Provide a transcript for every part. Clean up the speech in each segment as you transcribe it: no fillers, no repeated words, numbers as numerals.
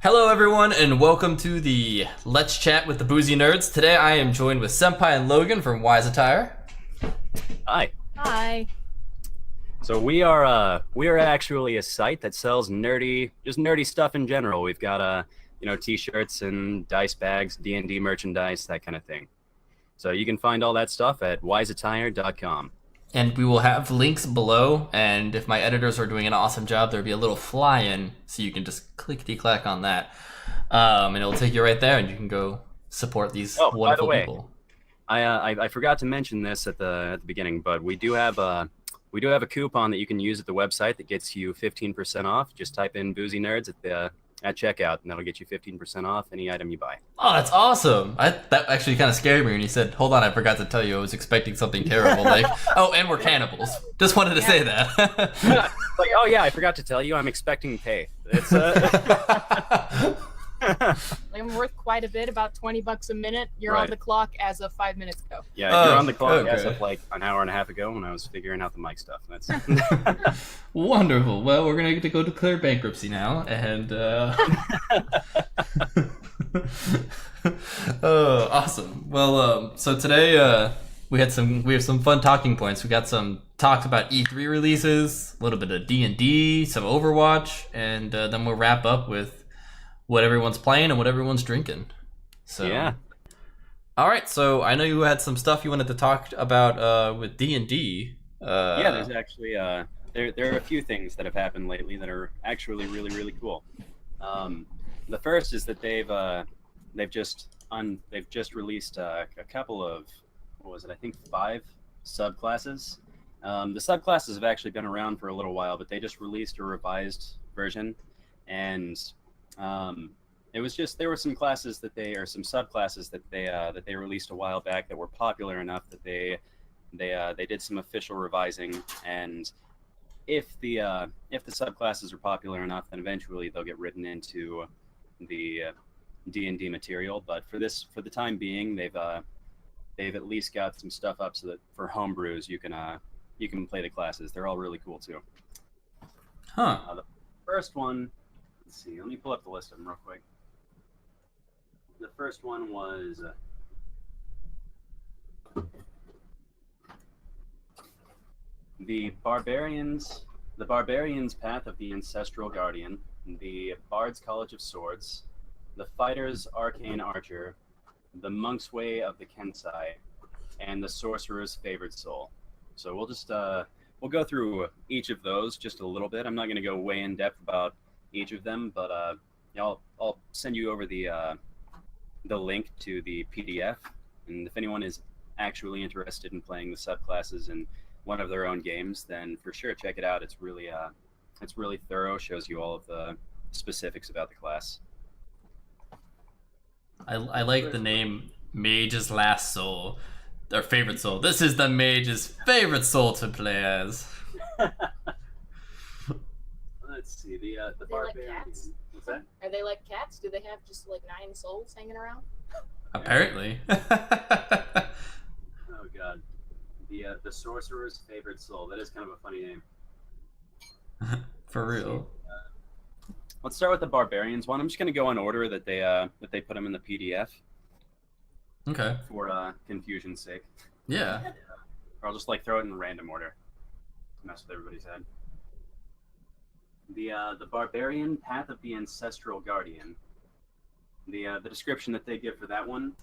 Hello, everyone, and welcome to the Let's Chat with the Boozy Nerds. Today, I am joined with Senpai and Logan from Wise Attire. Hi. Hi. So we are actually a site that sells nerdy stuff in general. We've got t-shirts and dice bags, D&D merchandise, that kind of thing. So you can find all that stuff at wiseattire.com. And we will have links below, and if my editors are doing an awesome job, there'll be a little fly-in, so you can just clickety-clack on that. And it'll take you right there, and you can go support these wonderful people. I forgot to mention this at the beginning, but we do have a coupon that you can use at the website that gets you 15% off. Just type in Boozy Nerds at checkout, and that'll get you 15% off any item you buy. Oh, that's awesome! That actually kind of scared me when you said, "Hold on, I forgot to tell you, I was expecting something terrible." Like, oh, and we're cannibals. Just wanted to say that. Like, oh yeah, I forgot to tell you, I'm expecting pay. It's I'm worth quite a bit, about $20 a minute. You're Right. on the clock as of 5 minutes ago. Yeah, you're on the clock okay. as of like an hour and a half ago when I was figuring out the mic stuff. That's Wonderful. Well, we're gonna get to go declare bankruptcy now, and oh, awesome. Well, so today we have some fun talking points. We got some talks about E3 releases, a little bit of D&D, some Overwatch, and then we'll wrap up with what everyone's playing and what everyone's drinking. So yeah. All right. So I know you had some stuff you wanted to talk about with D&D. Yeah, there's actually there are a few things that have happened lately that are actually really cool. The first is that they've just released a couple of, what was it? I think 5 subclasses. The subclasses have actually been around for a little while, but they just released a revised version, and there were some classes that some subclasses that they released a while back that were popular enough that they did some official revising, and if the subclasses are popular enough, then eventually they'll get written into the D&D material. But for the time being, they've at least got some stuff up so that for homebrews you can play the classes. They're all really cool too. The first one, let's see, let me pull up the list of them real quick. The first one was the Barbarians Path of the Ancestral Guardian, the Bards College of Swords, the Fighter's Arcane Archer, the Monk's Way of the Kensai, and the Sorcerer's Favored Soul. So we'll go through each of those just a little bit. I'm not going to go way in depth about each of them, but I'll send you over the link to the PDF, and if anyone is actually interested in playing the subclasses in one of their own games, then for sure check it out. It's really thorough. Shows you all of the specifics about the class. I like the name Mage's Last Soul, their favorite soul. This is the Mage's favorite soul to play as. Let's see, the They Barbarian. like cats? What's that? Are they like cats? Do they have just like 9 souls hanging around? Apparently. Oh god, the Sorcerer's Favorite Soul. That is kind of a funny name. For real. Let's start with the Barbarians one. I'm just gonna go in order that they put them in the PDF Okay. for confusion's sake. Yeah. Or I'll just throw it in random order to mess with everybody's head. The Barbarian Path of the Ancestral Guardian. The description that they give for that one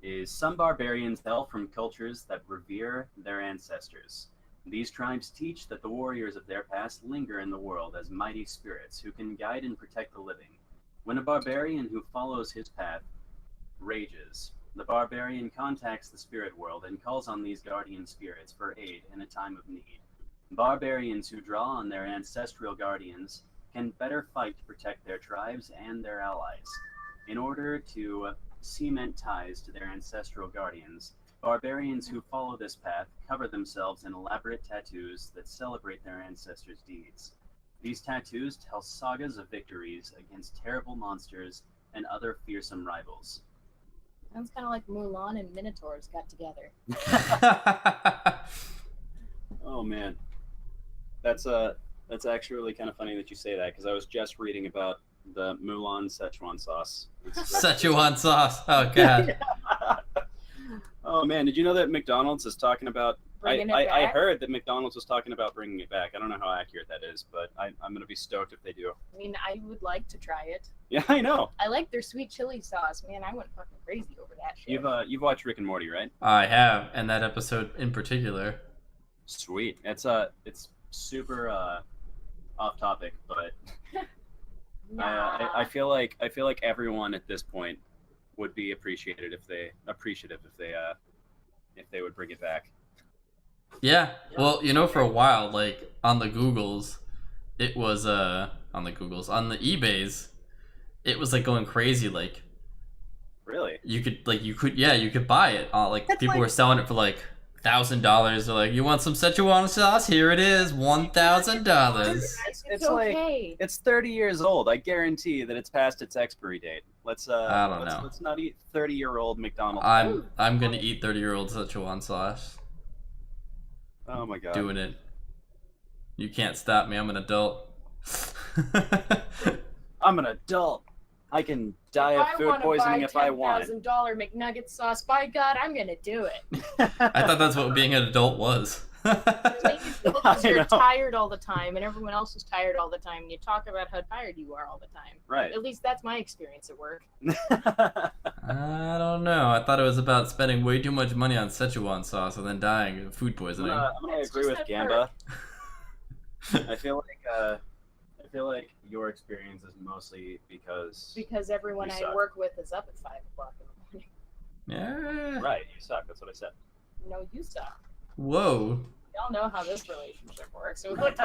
is: some barbarians hail from cultures that revere their ancestors. These tribes teach that the warriors of their past linger in the world as mighty spirits who can guide and protect the living. When a barbarian who follows his path rages, the barbarian contacts the spirit world and calls on these guardian spirits for aid in a time of need. Barbarians who draw on their ancestral guardians can better fight to protect their tribes and their allies. In order to cement ties to their ancestral guardians, barbarians who follow this path cover themselves in elaborate tattoos that celebrate their ancestors' deeds. These tattoos tell sagas of victories against terrible monsters and other fearsome rivals. Sounds kind of like Mulan and Minotaurs got together. Oh man, that's actually really kind of funny that you say that, because I was just reading about The Mulan Szechuan sauce. Szechuan sauce. Oh god. Oh man, did you know that McDonald's is talking about? Bringing it I back? heard that McDonald's was talking about bringing it back. I don't know how accurate that is, but I'm gonna be stoked if they do. I mean, I would like to try it. Yeah, I know. I like their sweet chili sauce. Man, I went fucking crazy over that shit. You've watched Rick and Morty, right? I have, and that episode in particular. Sweet. It's super off topic, but Nah. I feel like everyone at this point would be appreciative if they would bring it back. Yeah. Well, for a while, like on the Googles, it was on the eBays, it was like going crazy. Like Really? you could buy it. Like That's people like- were selling it for like $1,000. They're like, you want some Szechuan sauce? Here it is, $1,000. It's like okay. it's 30 years old. I guarantee that it's past its expiry date. Let's I don't know. Let's not eat 30-year-old McDonald's. I'm gonna eat 30-year-old Szechuan sauce. Oh my god. Doing it. You can't stop me. I'm an adult. I'm an adult. I can die of food poisoning if I want. $10,000 McNugget sauce. By God, I'm gonna do it. I thought that's what being an adult was. Because you're know. tired all the time, and everyone else is tired all the time, and you talk about how tired you are all the time. Right. At least that's my experience at work. I don't know. I thought it was about spending way too much money on Szechuan sauce and then dying of food poisoning. I'm gonna It's agree just with that Gamba. I feel like your experience is mostly because Everyone You I suck. work with is up at 5 o'clock in the morning. Yeah. right, you suck. That's what I said. No, you suck. Whoa. Y'all know how this relationship works. It was like,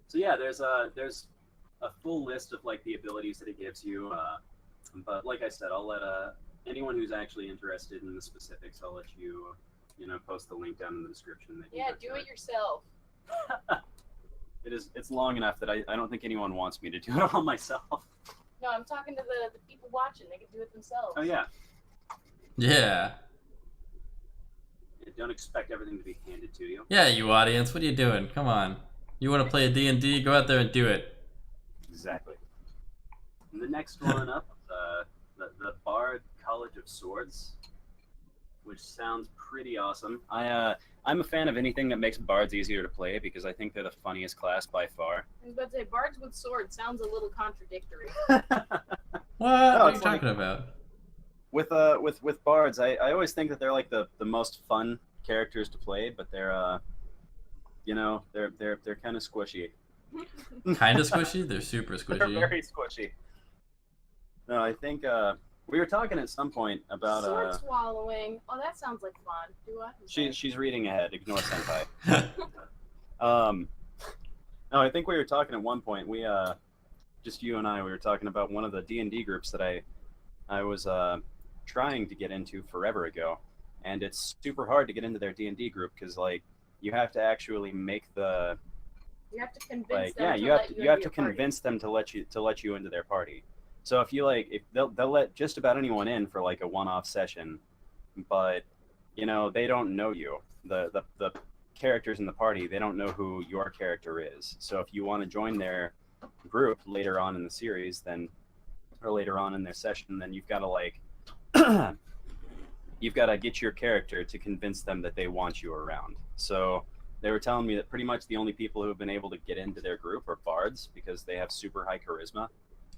So yeah, there's a full list of like the abilities that it gives you. But like I said, I'll let anyone who's actually interested in the specifics, I'll let you post the link down in the description. That you yeah, go do to it yourself. It's long enough that I don't think anyone wants me to do it all myself. No, I'm talking to the people watching. They can do it themselves. Oh yeah. Yeah. Don't expect everything to be handed to you. Yeah, you audience, what are you doing? Come on. You want to play a D&D? Go out there and do it. Exactly. And the next one up, the Bard College of Swords, which sounds pretty awesome. I'm a fan of anything that makes bards easier to play because I think they're the funniest class by far. I was about to say, bards with swords sounds a little contradictory. What? What are you it's like- talking about? With bards, I always think that they're like the most fun characters to play, but they're they're kind of squishy. Kind of squishy? They're super They're squishy. very squishy. No, I think we were talking at some point about Sword swallowing. Oh, that sounds like fun. Do what? she's reading ahead. Ignore senpai. No, I think we were talking at one point. We just you and I. We were talking about one of the D&D groups that I was trying to get into forever ago, and it's super hard to get into their D&D group because like you have to actually make the You have to convince like them yeah to you have let to you you have into to your party. convince them to let you into their party. So if you like if they'll let just about anyone in for like a one-off session, but they don't know you. The characters in the party, they don't know who your character is. So if you want to join their group later on in the series, or later on in their session, then you've got to like you've got to get your character to convince them that they want you around. So they were telling me that pretty much the only people who have been able to get into their group are bards because they have super high charisma.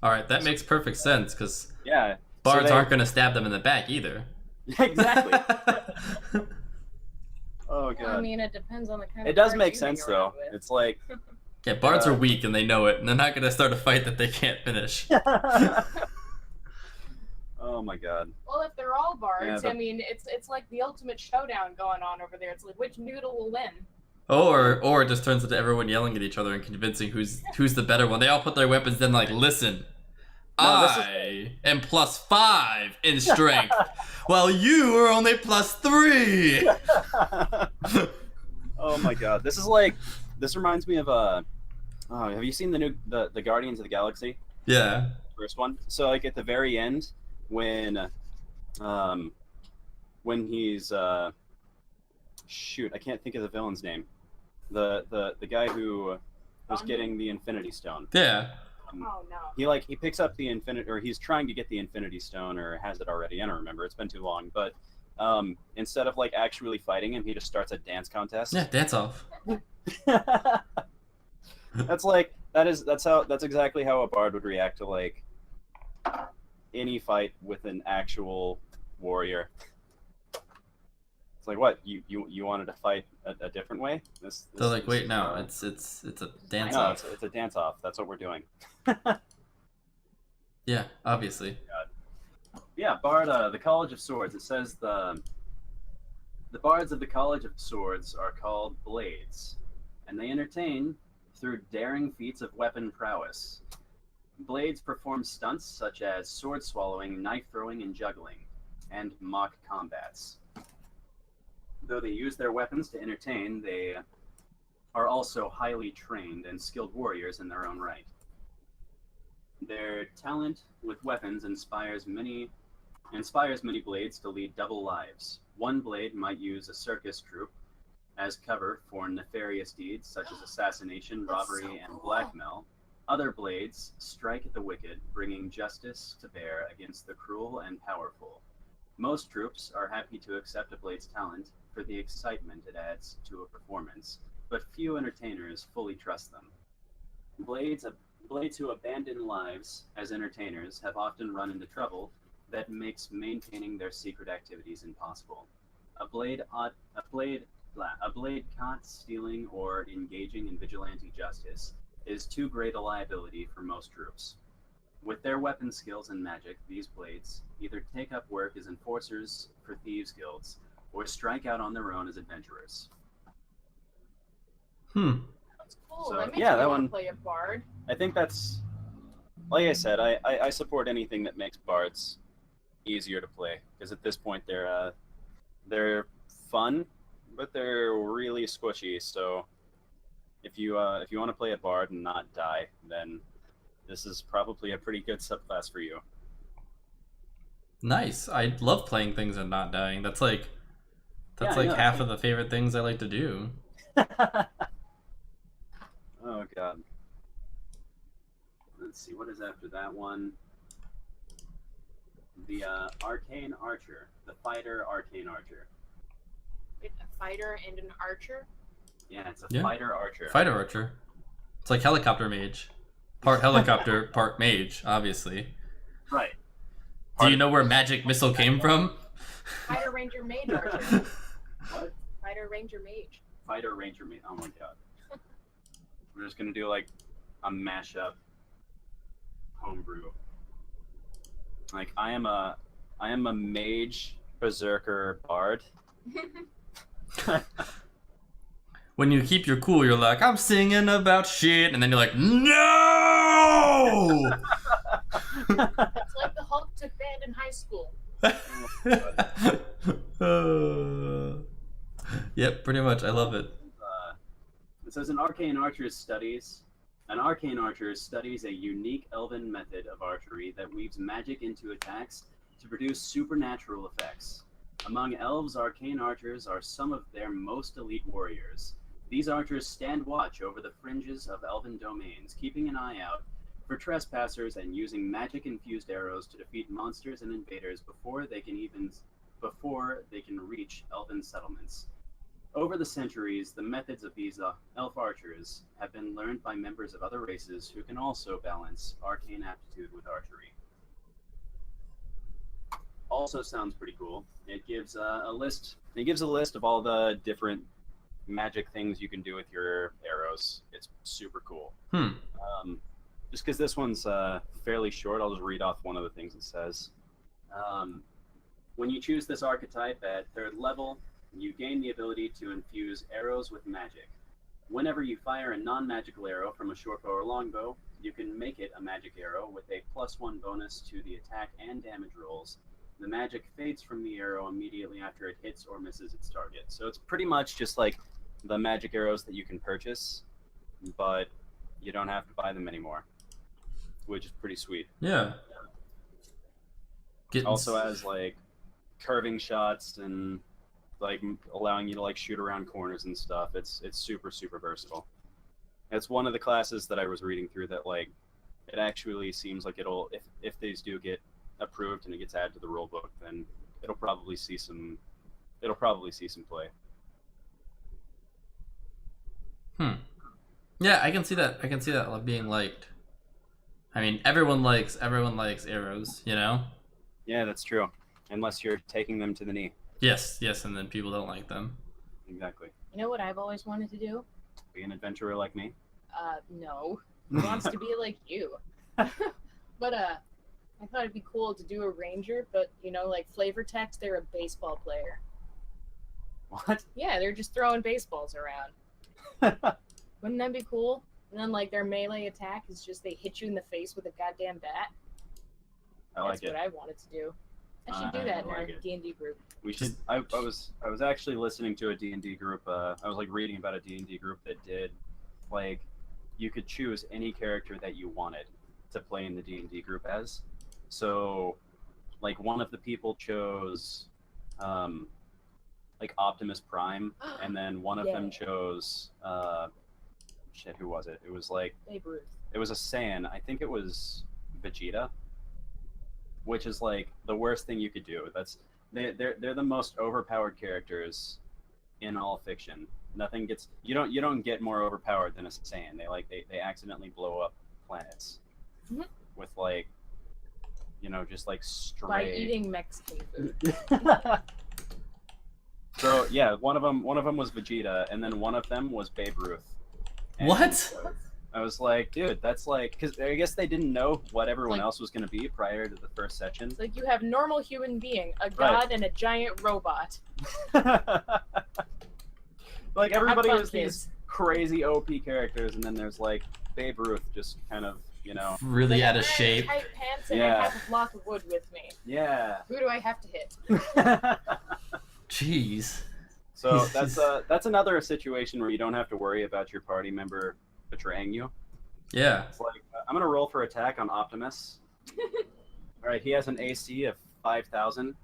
Alright, that makes perfect sense, because Yeah. bards aren't going to stab them in the back either. Exactly. Oh Well, god. I mean, it depends on the kind It of does bards make you sense hang around though. with. It's like Yeah, bards are weak and they know it, and they're not going to start a fight that they can't finish. oh my god. Well, if they're all bards, Yeah, but- I mean, it's like the ultimate showdown going on over there. It's like which noodle will win. Or it just turns into everyone yelling at each other and convincing who's the better one. They all put their weapons then like, listen, No, this is- I am +5 in strength, while you are only +3. Oh my god. This reminds me of have you seen the Guardians of the Galaxy? Yeah. First one. So like at the very end when he's shoot, I can't think of the villain's name. The guy who was getting the Infinity Stone. Yeah. Oh no. He picks up the Infinity, or he's trying to get the Infinity Stone, or has it already. I don't remember. It's been too long. But instead of like actually fighting him, he just starts a dance contest. Yeah, dance off. That's exactly how a bard would react to like any fight with an actual warrior. It's like, what, you wanted to fight a different way? They're like, wait, no, it's a dance no, off. it's a dance off. That's what we're doing. Yeah, obviously. Yeah, Bard, the College of Swords. It says the bards of the College of Swords are called blades, and they entertain through daring feats of weapon prowess. Blades perform stunts such as sword swallowing, knife throwing, and juggling, and mock combats. Though they use their weapons to entertain, they are also highly trained and skilled warriors in their own right. Their talent with weapons inspires many blades to lead double lives. One blade might use a circus troupe as cover for nefarious deeds such as assassination, robbery, and blackmail. Other blades strike at the wicked, bringing justice to bear against the cruel and powerful. Most troops are happy to accept a blade's talent for the excitement it adds to a performance, but few entertainers fully trust them. Blades who abandon lives as entertainers have often run into trouble that makes maintaining their secret activities impossible. A blade caught stealing or engaging in vigilante justice is too great a liability for most troops. With their weapon skills and magic, these blades either take up work as enforcers for thieves' guilds or strike out on their own as adventurers. That's cool. So, that makes yeah, me that want one- to play a bard. I think that's, like I said, I support anything that makes bards easier to play, because at this point they're fun, but they're really squishy. So if you want to play a bard and not die, then this is probably a pretty good subclass for you. Nice. I love playing things and not dying. That's like Yeah, half of the favorite things I like to do. Oh god. Let's see, what is after that one? The Arcane Archer. The Fighter Arcane Archer. A fighter and an archer. Yeah, it's a Yeah. Fighter Archer. Fighter archer. It's like helicopter mage. Part helicopter, part mage, obviously. Right. Do you know where magic missile came from? Fighter ranger mage archer. What? Fighter ranger mage. Fighter Ranger Me. Oh my god. We're just gonna do like a mashup homebrew. Like I am a mage berserker bard. When you keep your cool, you're like, I'm singing about shit, and then you're like, no! It's like the Hulk took band in high school. Yep, pretty much. I love it. It says an arcane archer studies a unique elven method of archery that weaves magic into attacks to produce supernatural effects. Among elves, arcane archers are some of their most elite warriors. These archers stand watch over the fringes of elven domains, keeping an eye out for trespassers and using magic-infused arrows to defeat monsters and invaders before they can reach elven settlements. Over the centuries, the methods of these elf archers have been learned by members of other races who can also balance arcane aptitude with archery. Also sounds pretty cool. It gives a list. It gives a list of all the different magic things you can do with your arrows. It's super cool. Just because this one's fairly short, I'll just read off one of the things it says. When you choose this archetype at 3rd level, you gain the ability to infuse arrows with magic. Whenever you fire a non-magical arrow from a short bow or longbow, you can make it a magic arrow with a +1 bonus to the attack and damage rolls. The magic fades from the arrow immediately after it hits or misses its target. So it's pretty much just like the magic arrows that you can purchase, but you don't have to buy them anymore, which is pretty sweet. Yeah. Also has like curving shots and like allowing you to like shoot around corners and stuff. It's super versatile. It's one of the classes that I was reading through that like it actually seems like it'll if these do get approved and it gets added to the rule book, then it'll probably see some play. Yeah, I can see that. I can see that being liked. I mean, everyone likes arrows, you know? Yeah, that's true. Unless you're taking them to the knee. Yes, and then people don't like them. Exactly. You know what I've always wanted to do? Be an adventurer like me. No. Who wants to be like you? But I thought it'd be cool to do a ranger, but you know, like flavor text, they're a baseball player. What? Yeah, they're just throwing baseballs around. Wouldn't that be cool? And then like their melee attack is just they hit you in the face with a goddamn bat. That's what I wanted to do. I should do that in our D&D group. We should. I was actually listening to a D&D group. I was like reading about a D&D group that did like you could choose any character that you wanted to play in the D&D group as. So like one of the people chose like Optimus Prime, and then one of them chose shit, who was it? It was like Babe Ruth. It was a Saiyan. I think it was Vegeta, which is like the worst thing you could do. They're the most overpowered characters in all fiction. Nothing gets you don't get more overpowered than a Saiyan. They accidentally blow up planets with like just like stray by eating Mexican food. So yeah, one of them was Vegeta, and then one of them was Babe Ruth. And what? I was like, dude, that's like, because I guess they didn't know what everyone else was going to be prior to the first section. It's like you have normal human being, a god, and a giant robot. Like everybody was these crazy OP characters, and then there's like Babe Ruth, just kind of really out of shape. Tight pants and I have a block of wood with me. Yeah. Who do I have to hit? Jeez. So that's another situation where you don't have to worry about your party member betraying you. Yeah. It's like I'm gonna roll for attack on Optimus. All right, he has an AC of 5,000.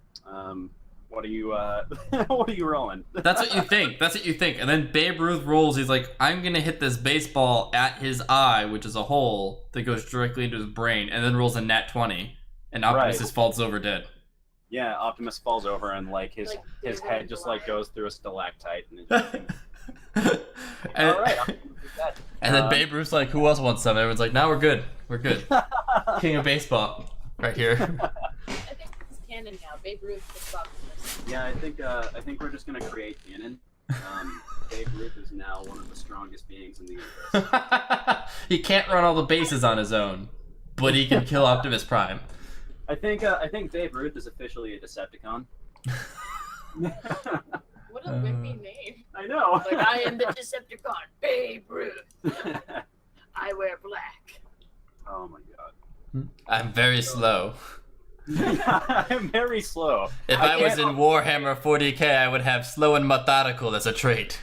What are you what are you rolling? That's what you think. And then Babe Ruth rolls. He's like, I'm gonna hit this baseball at his eye, which is a hole that goes directly into his brain, and then rolls a nat 20, and Optimus just falls over dead. Yeah, Optimus falls over, and like his head just like goes through a stalactite, and just, all right. And then Babe Ruth's like, who else wants some? Everyone's like, no, we're good. King of baseball, right here. I think it's canon now. Babe Ruth is Optimus. Yeah, I think we're just gonna create canon. Babe Ruth is now one of the strongest beings in the universe. He can't run all the bases on his own, but he can kill Optimus Prime. I think Babe Ruth is officially a Decepticon. What a wimpy name. I know. Like, I am the Decepticon, Babe Ruth. I wear black. Oh my god. I'm very slow. I'm very slow. If I was in Warhammer 40k, I would have slow and methodical as a trait.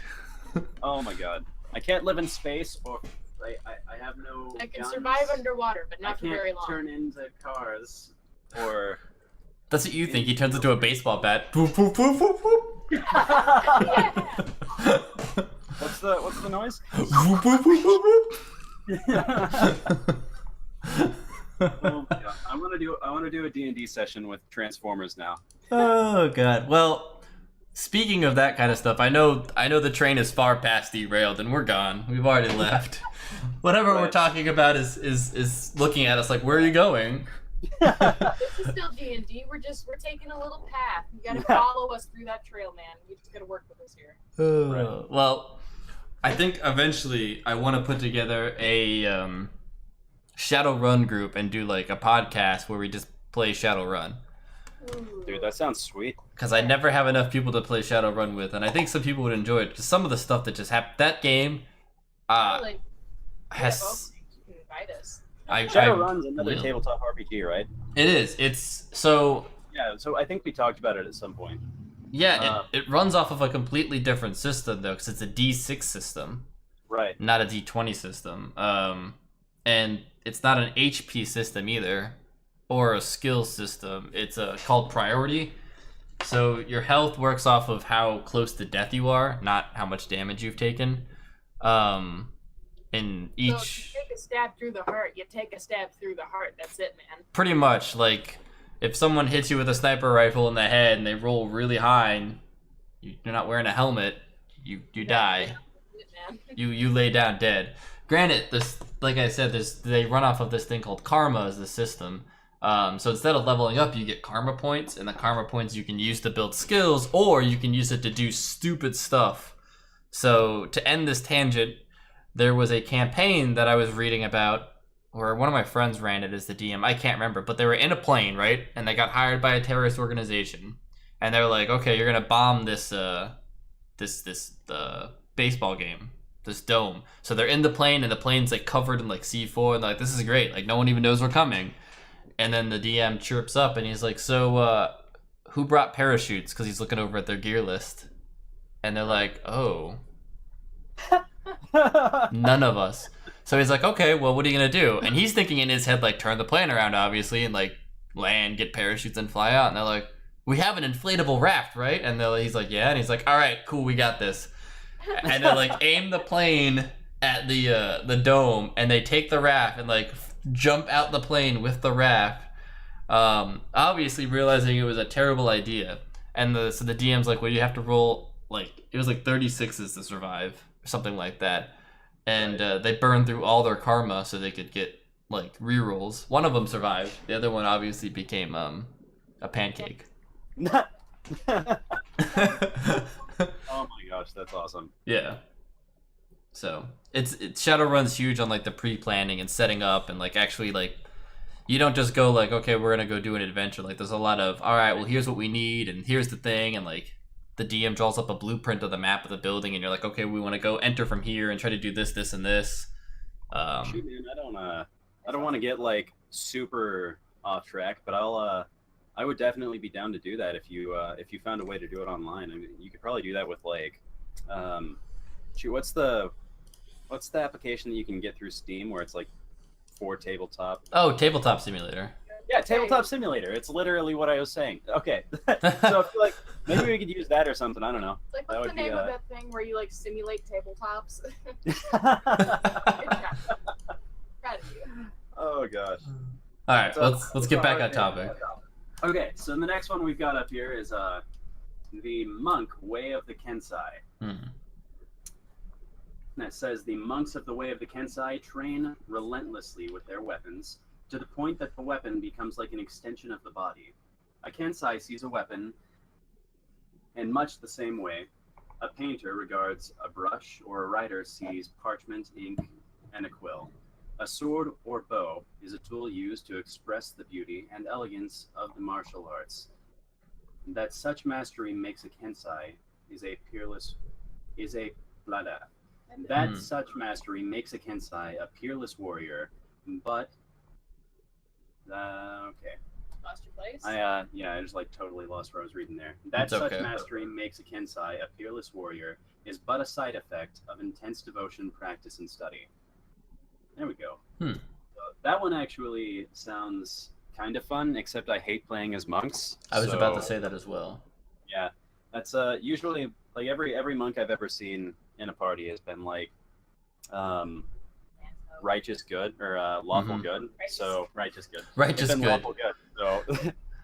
Oh my god. I can't live in space, or I have no I can guns. survive underwater, but not for very long. I can't turn into cars, or... That's what you think. He turns into a baseball bat. Poof, poof, poof, poof, poof. Yeah. What's the noise? Poof, poof, poof, poof, poof. Oh my god. I want to do a D&D session with Transformers now. Oh god. Well, speaking of that kind of stuff, I know the train is far past derailed and we're gone. We've already left. Whatever we're talking about is looking at us like, where are you going? This is still D&D. We're taking a little path. You gotta follow us through that trail, man. You just gotta work with us here. Well, I think eventually I want to put together a Shadowrun group and do like a podcast where we just play Shadowrun. Dude, that sounds sweet. Because I never have enough people to play Shadowrun with, and I think some people would enjoy it. Just some of the stuff that just happened. That game has. You can invite us. Shadowrun's another tabletop RPG, right? It is. It's so. Yeah, so I think we talked about it at some point. Yeah, it runs off of a completely different system though, because it's a D6 system, right? Not a D20 system. And it's not an HP system either, or a skill system. It's called priority. So your health works off of how close to death you are, not how much damage you've taken. in So each. if you take a stab through the heart, you take a stab through the heart. That's it, man. Pretty much, like, if someone hits you with a sniper rifle in the head and they roll really high and you're not wearing a helmet, you die. Man. You lay down dead. Granted, this, like I said, they run off of this thing called karma as the system. So instead of leveling up, you get karma points, and the karma points you can use to build skills, or you can use it to do stupid stuff. So to end this tangent, there was a campaign that I was reading about, or one of my friends ran it as the DM. I can't remember, but they were in a plane, right? And they got hired by a terrorist organization, and they're like, "Okay, you're gonna bomb this baseball game, this dome." So they're in the plane, and the plane's like covered in like C4, and they're like, "This is great. Like no one even knows we're coming." And then the DM chirps up, and he's like, "So, who brought parachutes?" Because he's looking over at their gear list, and they're like, "Oh, none of us." So he's like, "Okay, well, what are you gonna do?" And he's thinking in his head, like, turn the plane around, obviously, and like land, get parachutes, and fly out. And they're like, "We have an inflatable raft, right?" And he's like, "Yeah." And he's like, "All right, cool, we got this." And they like aim the plane at the dome, and they take the raft and like jump out the plane with the raft. Obviously realizing it was a terrible idea. And so the DM's like, "Well, you have to roll like it was like 36s to survive, or something like that." And they burned through all their karma so they could get like rerolls. One of them survived. The other one obviously became a pancake. Oh my gosh, that's awesome. Yeah. So it's Shadowrun's huge on like the pre-planning and setting up, and like actually like you don't just go like, okay, we're gonna go do an adventure. Like there's a lot of, all right, well here's what we need and here's the thing, and like the DM draws up a blueprint of the map of the building, and you're like, okay, we want to go enter from here and try to do this, this, and this. Shoot, man, I don't want to get like super off track, but I would definitely be down to do that if you found a way to do it online. I mean, you could probably do that with like, shoot, what's the application that you can get through Steam where it's like for tabletop? Oh, Tabletop Simulator. Yeah, Tabletop Simulator. It's literally what I was saying. Okay, so I feel like maybe we could use that or something. I don't know. It's like, what's the name of that thing where you like simulate tabletops? Proud of you. Oh gosh. All right, so, let's get back on topic. Okay, so the next one we've got up here is the monk way of the Kensai. And it says the monks of the way of the Kensai train relentlessly with their weapons to the point that the weapon becomes like an extension of the body. A Kensai sees a weapon in much the same way a painter regards a brush or a writer sees parchment, ink, and a quill. A sword or bow is a tool used to express the beauty and elegance of the martial arts. That such mastery makes a Kensai such mastery makes a Kensai a peerless warrior, but okay. Lost your place? I just like totally lost where I was reading there. That such mastery makes a Kensai a peerless warrior is but a side effect of intense devotion, practice, and study. There we go. So that one actually sounds kind of fun, except I hate playing as monks. I was about to say that as well. Yeah, that's usually like every monk I've ever seen in a party has been like righteous good or lawful good. So righteous good. Righteous good. Lawful good. So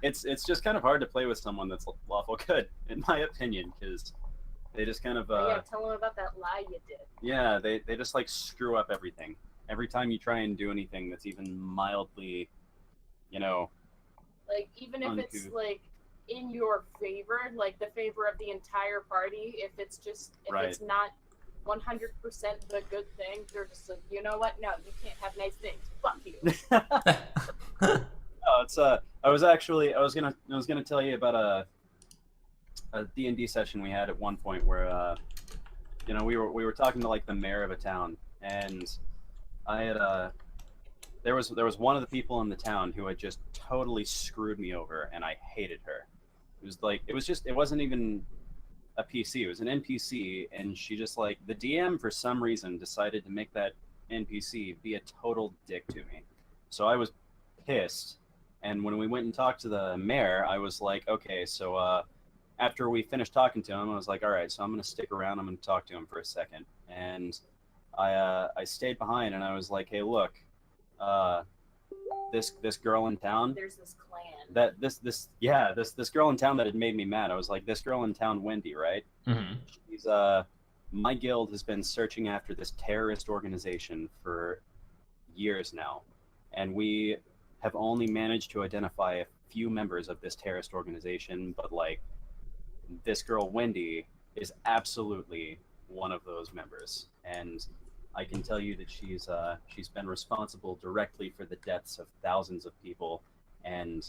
it's just kind of hard to play with someone that's lawful good, in my opinion, because they just kind of tell them about that lie you did. Yeah, they just like screw up everything. Every time you try and do anything that's even mildly, like even if it's like in your favor, like the favor of the entire party, if it's not 100% the good thing, they're just like, you know what? No, you can't have nice things. Fuck you. Oh, it's I was gonna tell you about a D&D session we had at one point where we were talking to like the mayor of a town, and I had there was one of the people in the town who had just totally screwed me over, and I hated her. It wasn't even a PC, it was an NPC, and she just like, the DM for some reason decided to make that NPC be a total dick to me. So I was pissed, and when we went and talked to the mayor, I was like, okay, so after we finished talking to him, I was like, all right, so I'm going to stick around, I'm going to talk to him for a second. And I stayed behind and I was like, hey, look, this girl in town. There's this clan. This girl in town that had made me mad. I was like, this girl in town, Wendy, right? Mm-hmm. She's my guild has been searching after this terrorist organization for years now, and we have only managed to identify a few members of this terrorist organization, but like this girl Wendy is absolutely one of those members, and I can tell you that she's been responsible directly for the deaths of thousands of people, and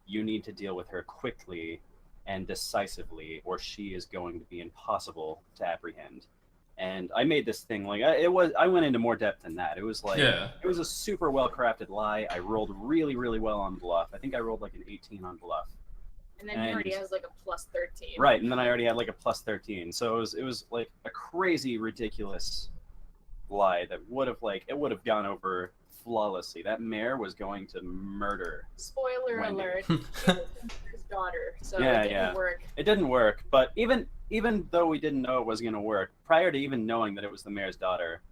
you need to deal with her quickly and decisively, or she is going to be impossible to apprehend. And I made this thing like I went into more depth than that. It was like it was a super well crafted lie. I rolled really, really well on bluff. I think I rolled like an 18 on bluff. And then he already has like a plus 13. Right, and then I already had like a plus 13. So it was like a crazy, ridiculous lie that would have gone over flawlessly. That mare was going to murder. Spoiler Wendy. alert. She was his daughter, so it didn't work. It didn't work, but even though we didn't know it was going to work, prior to even knowing that it was the mayor's daughter,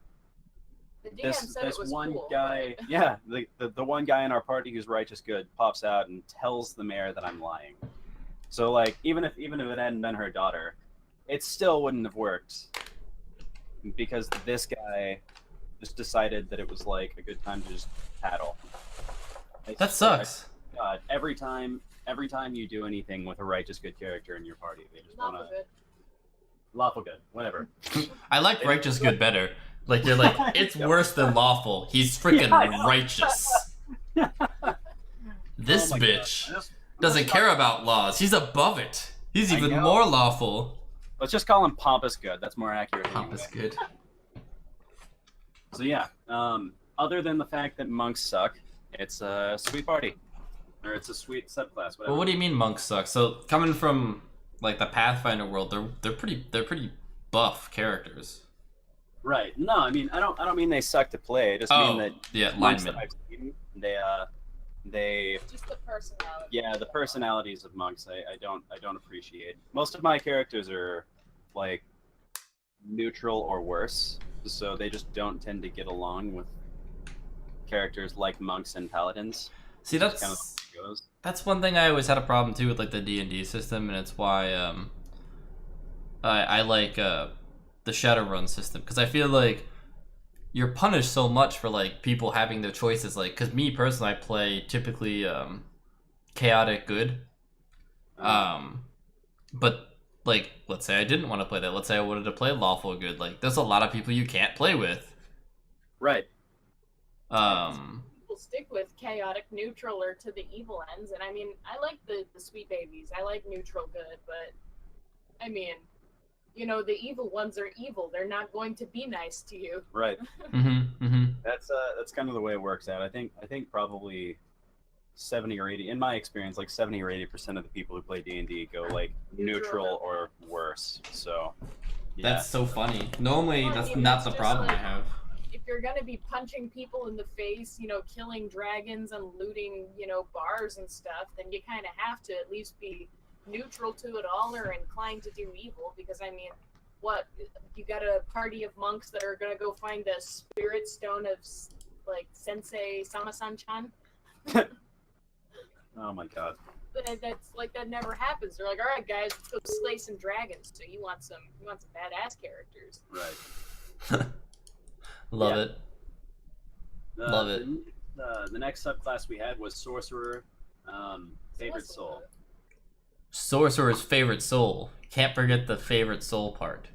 the DM said this it was one cool, guy, but... the one guy in our party who's righteous good pops out and tells the mayor that I'm lying. So like even if it hadn't been her daughter, it still wouldn't have worked because this guy just decided that it was like a good time to just paddle. That sucks. God, every time you do anything with a righteous good character in your party, they just want to lawful good, whatever. I like righteous good better. Like you're like it's worse than lawful. He's freaking righteous. This bitch doesn't care about laws. He's above it. He's even more lawful. Let's just call him pompous good. That's more accurate. Pompous good. So yeah, other than the fact that monks suck, it's a sweet party, or it's a sweet subclass. Whatever. Well, what do you mean monks suck? So coming from like the Pathfinder world, they're pretty buff characters. Right. No, I mean I don't mean they suck to play. I just mean that monks that I've seen, they just the personality. Yeah, the personalities of monks I don't appreciate. Most of my characters are like neutral or worse, so they just don't tend to get along with characters like monks and paladins. See, that's kind of the way it goes. That's one thing I always had a problem too with like the D&D system, and it's why I like the Shadowrun system, because I feel like you're punished so much for like people having their choices. Like, because me personally, I play typically chaotic good, but like let's say I didn't want to play that. Let's say I wanted to play lawful good. Like, there's a lot of people you can't play with. Right. People stick with chaotic neutral or to the evil ends, and I mean, I like the sweet babies. I like neutral good, but I mean, you know, the evil ones are evil. They're not going to be nice to you. Right. That's kind of the way it works out. I think probably 70 or 80, in my experience, like 70 or 80% of the people who play D&D go like neutral or worse. So yeah. That's so funny. Normally, that's not the problem I have. If you're gonna be punching people in the face, you know, killing dragons and looting, you know, bars and stuff, then you kind of have to at least be neutral to it all or inclined to do evil, because I mean, what, you got a party of monks that are gonna go find the spirit stone of like Sensei Sama-san-chan? Oh my god. That's like, that never happens. They're like, all right guys, let's go slay some dragons. So you want some badass characters. Right. Love it. Love it. The next subclass we had was Sorcerer, favorite soul. Sorcerer's favorite soul. Can't forget the favorite soul part.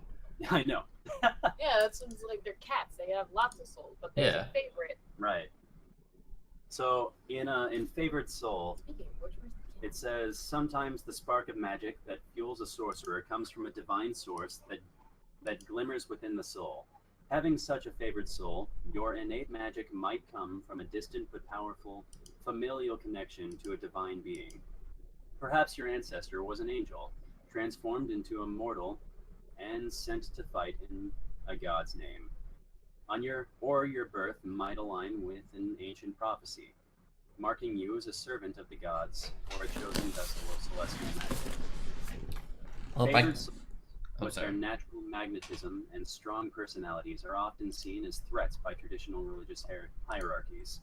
I know. Yeah, that's like they're cats. They have lots of souls, but there's a favorite. Right. So in favorite soul, it says sometimes the spark of magic that fuels a sorcerer comes from a divine source that glimmers within the soul. Having such a favored soul, your innate magic might come from a distant but powerful familial connection to a divine being. Perhaps your ancestor was an angel, transformed into a mortal and sent to fight in a god's name. Your birth might align with an ancient prophecy, marking you as a servant of the gods or a chosen vessel of celestial magic. but their natural magnetism and strong personalities are often seen as threats by traditional religious hierarchies.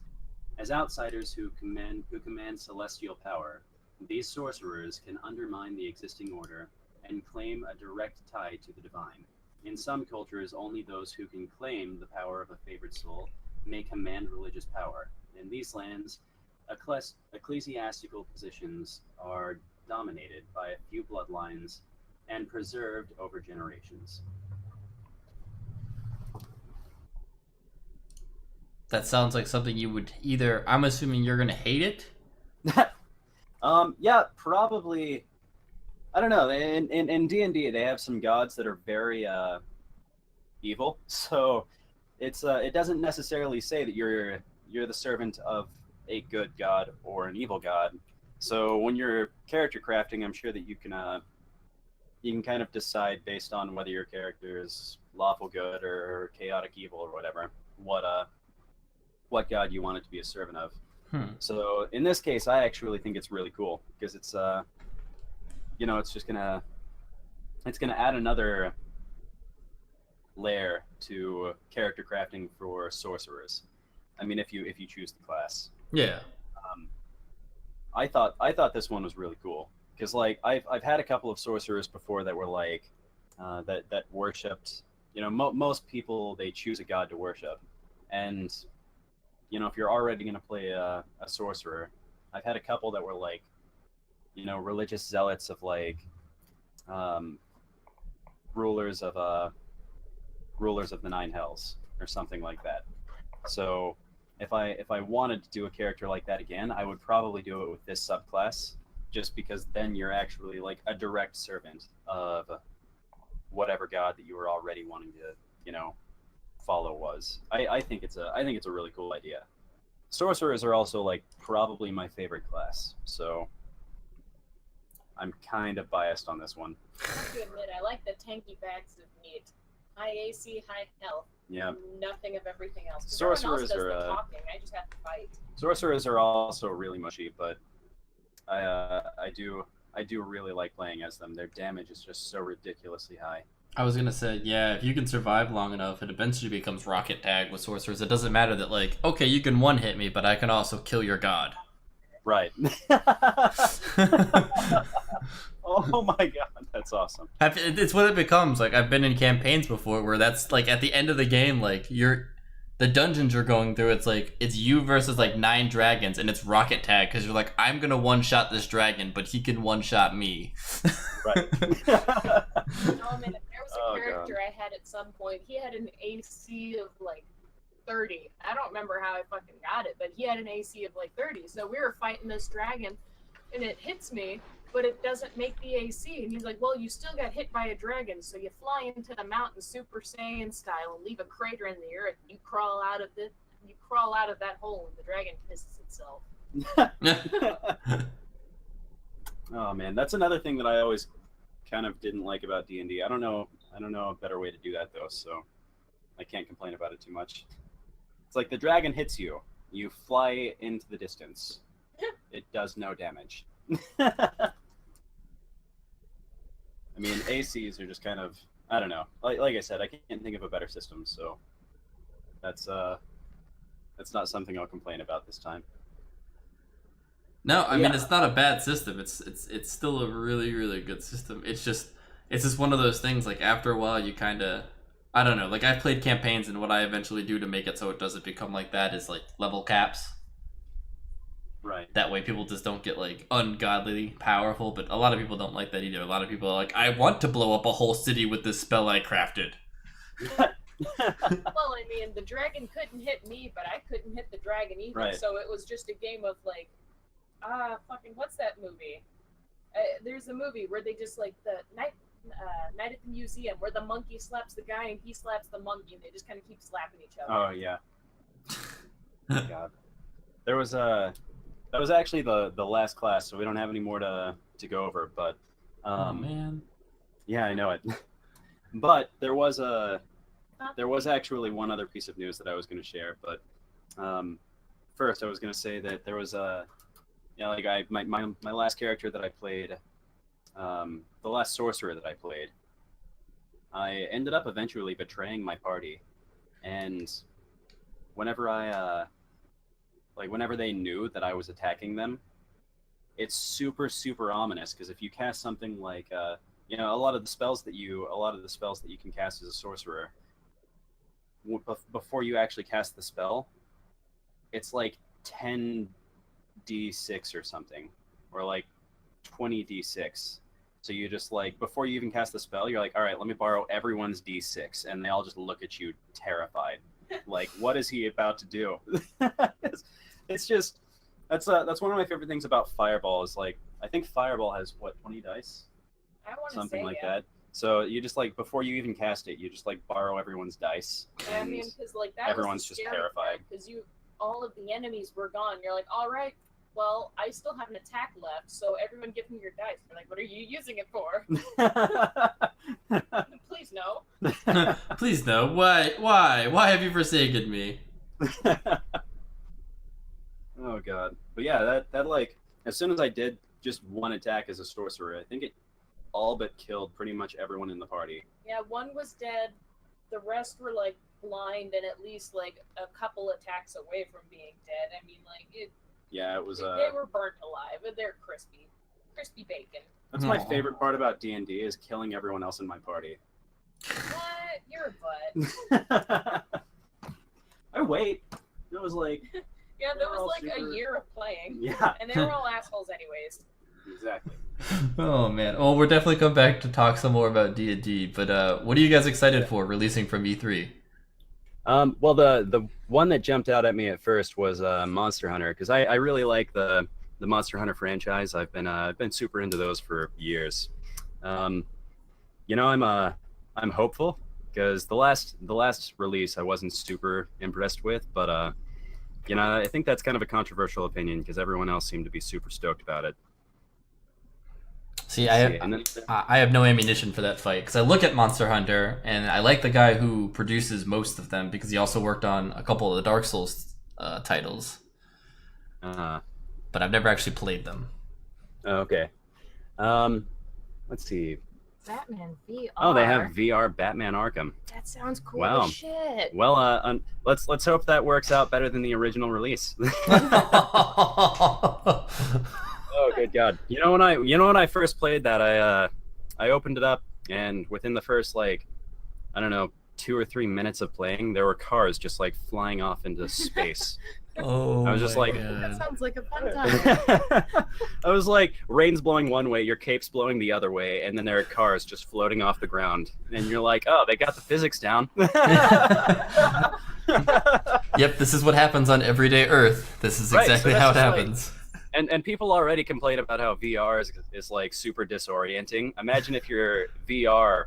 As outsiders who command celestial power, these sorcerers can undermine the existing order and claim a direct tie to the divine. In some cultures, only those who can claim the power of a favored soul may command religious power. In these lands, ecclesiastical positions are dominated by a few bloodlines and preserved over generations. That sounds like something you would either... I'm assuming you're going to hate it? Yeah, probably. I don't know. In D&D, they have some gods that are very evil. So it doesn't necessarily say that you're the servant of a good god or an evil god. So when you're character crafting, I'm sure that you can kind of decide based on whether your character is lawful good or chaotic evil or whatever, what god you want it to be a servant of. So in this case, I actually think it's really cool because it's it's just gonna add another layer to character crafting for sorcerers. I mean, if you choose the class. Yeah. I thought this one was really cool because like I've had a couple of sorcerers before that were like that worshipped. Most people, they choose a god to worship, and if you're already going to play a sorcerer, I've had a couple that were like, religious zealots of like rulers of the Nine Hells or something like that. So if I wanted to do a character like that again, I would probably do it with this subclass, just because then you're actually like a direct servant of whatever god that you were already wanting to, follow was. I think it's a really cool idea. Sorcerers are also like probably my favorite class, so I'm kind of biased on this one. I have to admit, I like the tanky bags of meat. High AC, high health. Yeah. Nothing of everything else. Sorcerers are the talking. I just have to fight. Sorcerers are also really mushy, but I do really like playing as them. Their damage is just so ridiculously high. I was gonna say, yeah, if you can survive long enough, it eventually becomes rocket tag with sorcerers. It doesn't matter that, like, okay, you can one-hit me, but I can also kill your god. Right. Oh my god, that's awesome. It's what it becomes. Like, I've been in campaigns before where that's, like, at the end of the game, like, the dungeons you're going through, it's like, it's you versus, like, 9 dragons, and it's rocket tag, because you're like, I'm gonna one-shot this dragon, but he can one-shot me. Right. Oh, man, there was a character I had at some point. He had an AC of, like, 30. I don't remember how I fucking got it, but he had an AC of, like, 30. So we were fighting this dragon, and it hits me, but it doesn't make the AC. And he's like, well, you still got hit by a dragon, so you fly into the mountain Super Saiyan style and leave a crater in the earth. You crawl out of that hole, and the dragon pisses itself. Oh man, that's another thing that I always kind of didn't like about D&D. I don't know a better way to do that though, so I can't complain about it too much. It's like the dragon hits you, you fly into the distance. It does no damage. I mean, ACs are just kind of, I don't know. Like I said, I can't think of a better system, so that's not something I'll complain about this time. No, I mean, it's not a bad system. It's still a really, really good system. It's just one of those things, like, after a while, you kind of, I don't know, like, I've played campaigns, and what I eventually do to make it so it doesn't become like that is, like, level caps. Right. That way people just don't get, like, ungodly powerful, but a lot of people don't like that either. A lot of people are like, I want to blow up a whole city with this spell I crafted. Well, I mean, the dragon couldn't hit me, but I couldn't hit the dragon either, right. So it was just a game of, like, fucking, what's that movie? There's a movie where they just, like, the Night at the Museum, where the monkey slaps the guy and he slaps the monkey, and they just kind of keep slapping each other. Oh, yeah. God. That was actually the last class, so we don't have any more to go over, but oh man. Yeah, I know it. But there was actually one other piece of news that I was going to share, but first I was going to say that there was my last character that I played, the Last Sorcerer that I played, I ended up eventually betraying my party, and whenever whenever they knew that I was attacking them, it's super super ominous because if you cast something like a lot of the spells that you can cast as a sorcerer, before you actually cast the spell, it's like 10d6 or something, or like 20d6. So you just like, before you even cast the spell, you're like, all right, let me borrow everyone's d6, and they all just look at you terrified, like, what is he about to do? It's just that's one of my favorite things about Fireball is like, I think Fireball has what, 20 dice, something like that. So you just like, before you even cast it, you just like borrow everyone's dice. Yeah, I mean, because like that everyone's just terrified because all of the enemies were gone. You're like, all right, well, I still have an attack left, so everyone give me your dice. They're like, what are you using it for? Please no. Please no. Why have you forsaken me? Oh god. But yeah, that like, as soon as I did just one attack as a sorcerer, I think it all but killed pretty much everyone in the party. Yeah, one was dead. The rest were like blind and at least like a couple attacks away from being dead. I mean, like it. Yeah, it was. They were burnt alive, but they're crispy bacon. That's my favorite part about D&D is killing everyone else in my party. What? You're a butt. I wait. It was like. Yeah, there was like a year of playing. Yeah. And they were all assholes anyways. Exactly. Oh man. Well, we're definitely come back to talk some more about D&D, but what are you guys excited for releasing from E3? Well, the one that jumped out at me at first was Monster Hunter, because I really like the Monster Hunter franchise. I've been super into those for years. I'm hopeful because the last release I wasn't super impressed with, but I think that's kind of a controversial opinion because everyone else seemed to be super stoked about it. See, I have no ammunition for that fight because I look at Monster Hunter and I like the guy who produces most of them because he also worked on a couple of the Dark Souls titles. But I've never actually played them. Okay. Let's see. Batman VR. Oh, they have VR Batman Arkham. That sounds cool Wow. as shit. Well, let's hope that works out better than the original release. Oh, good God! You know when I first played that, I opened it up, and within the first 2 or 3 minutes of playing, there were cars just like flying off into space. Oh, I was just like, God. That sounds like a fun time. I was like, rain's blowing one way, your cape's blowing the other way, and then there are cars just floating off the ground, and you're like, oh, they got the physics down. Yep, this is what happens on everyday Earth. This is exactly how it happens. And people already complain about how VR is like super disorienting. Imagine if your VR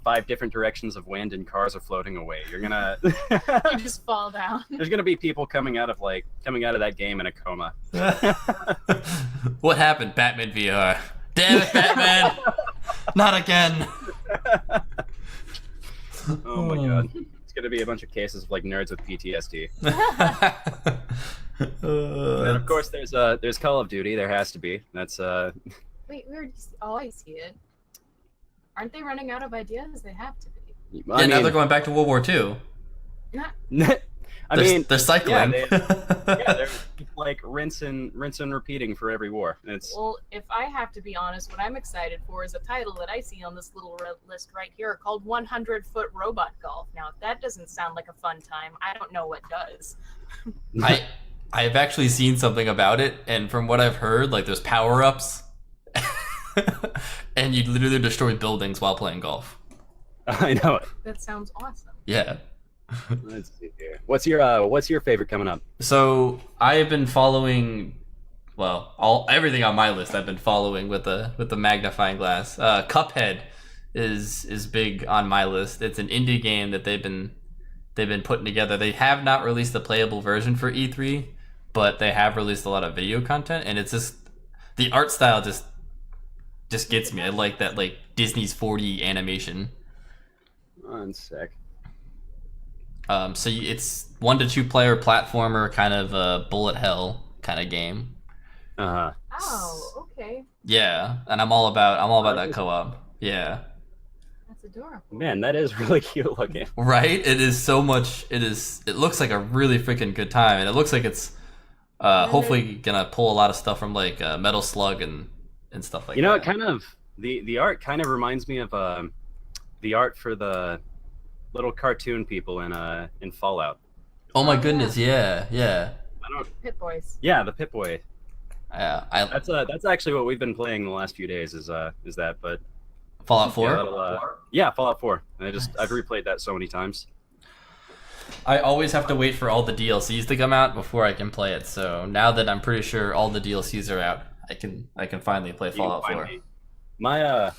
5 different directions of wind and cars are floating away. You're gonna You just fall down. There's gonna be people coming out of that game in a coma. What happened, Batman VR? Damn it, Batman! Not again! Oh my God. It's gonna be a bunch of cases of nerds with PTSD. And of course there's Call of Duty. There has to be. That's Wait, we already I see it. Aren't they running out of ideas? They have to be. Now they're going back to World War II. They're cycling. Yeah, they're like rinse and repeating for every war. Well, if I have to be honest, what I'm excited for is a title that I see on this little list right here called 100-Foot Robot Golf. Now, if that doesn't sound like a fun time, I don't know what does. I've actually seen something about it, and from what I've heard, there's power-ups, and you literally destroy buildings while playing golf. I know it. That sounds awesome. Yeah. Let's see here. What's your favorite coming up? So I have been following, everything on my list. I've been following with the magnifying glass. Cuphead is big on my list. It's an indie game that they've been putting together. They have not released the playable version for E3, but they have released a lot of video content, and it's just the art style just gets me. I like that Disney's 4D animation. One sec. So it's 1 to 2 player platformer, kind of a bullet hell kind of game. Oh, okay. Yeah, and I'm all about that co-op. Yeah. That It's adorable. Man, that is really cute looking. Right? It is so much. It looks like a really freaking good time, and it looks like it's hopefully gonna pull a lot of stuff from like Metal Slug and stuff like that. You know, it kind of the art kind of reminds me of the art for the little cartoon people in Fallout. Oh my goodness! Yeah. I don't. Pit Boys. Yeah, the Pip-Boy. Yeah, That's actually what we've been playing the last few days. Is that? But Fallout 4. Yeah, Fallout 4. And Nice. I've replayed that so many times. I always have to wait for all the DLCs to come out before I can play it. So now that I'm pretty sure all the DLCs are out, I can finally play Fallout 4. My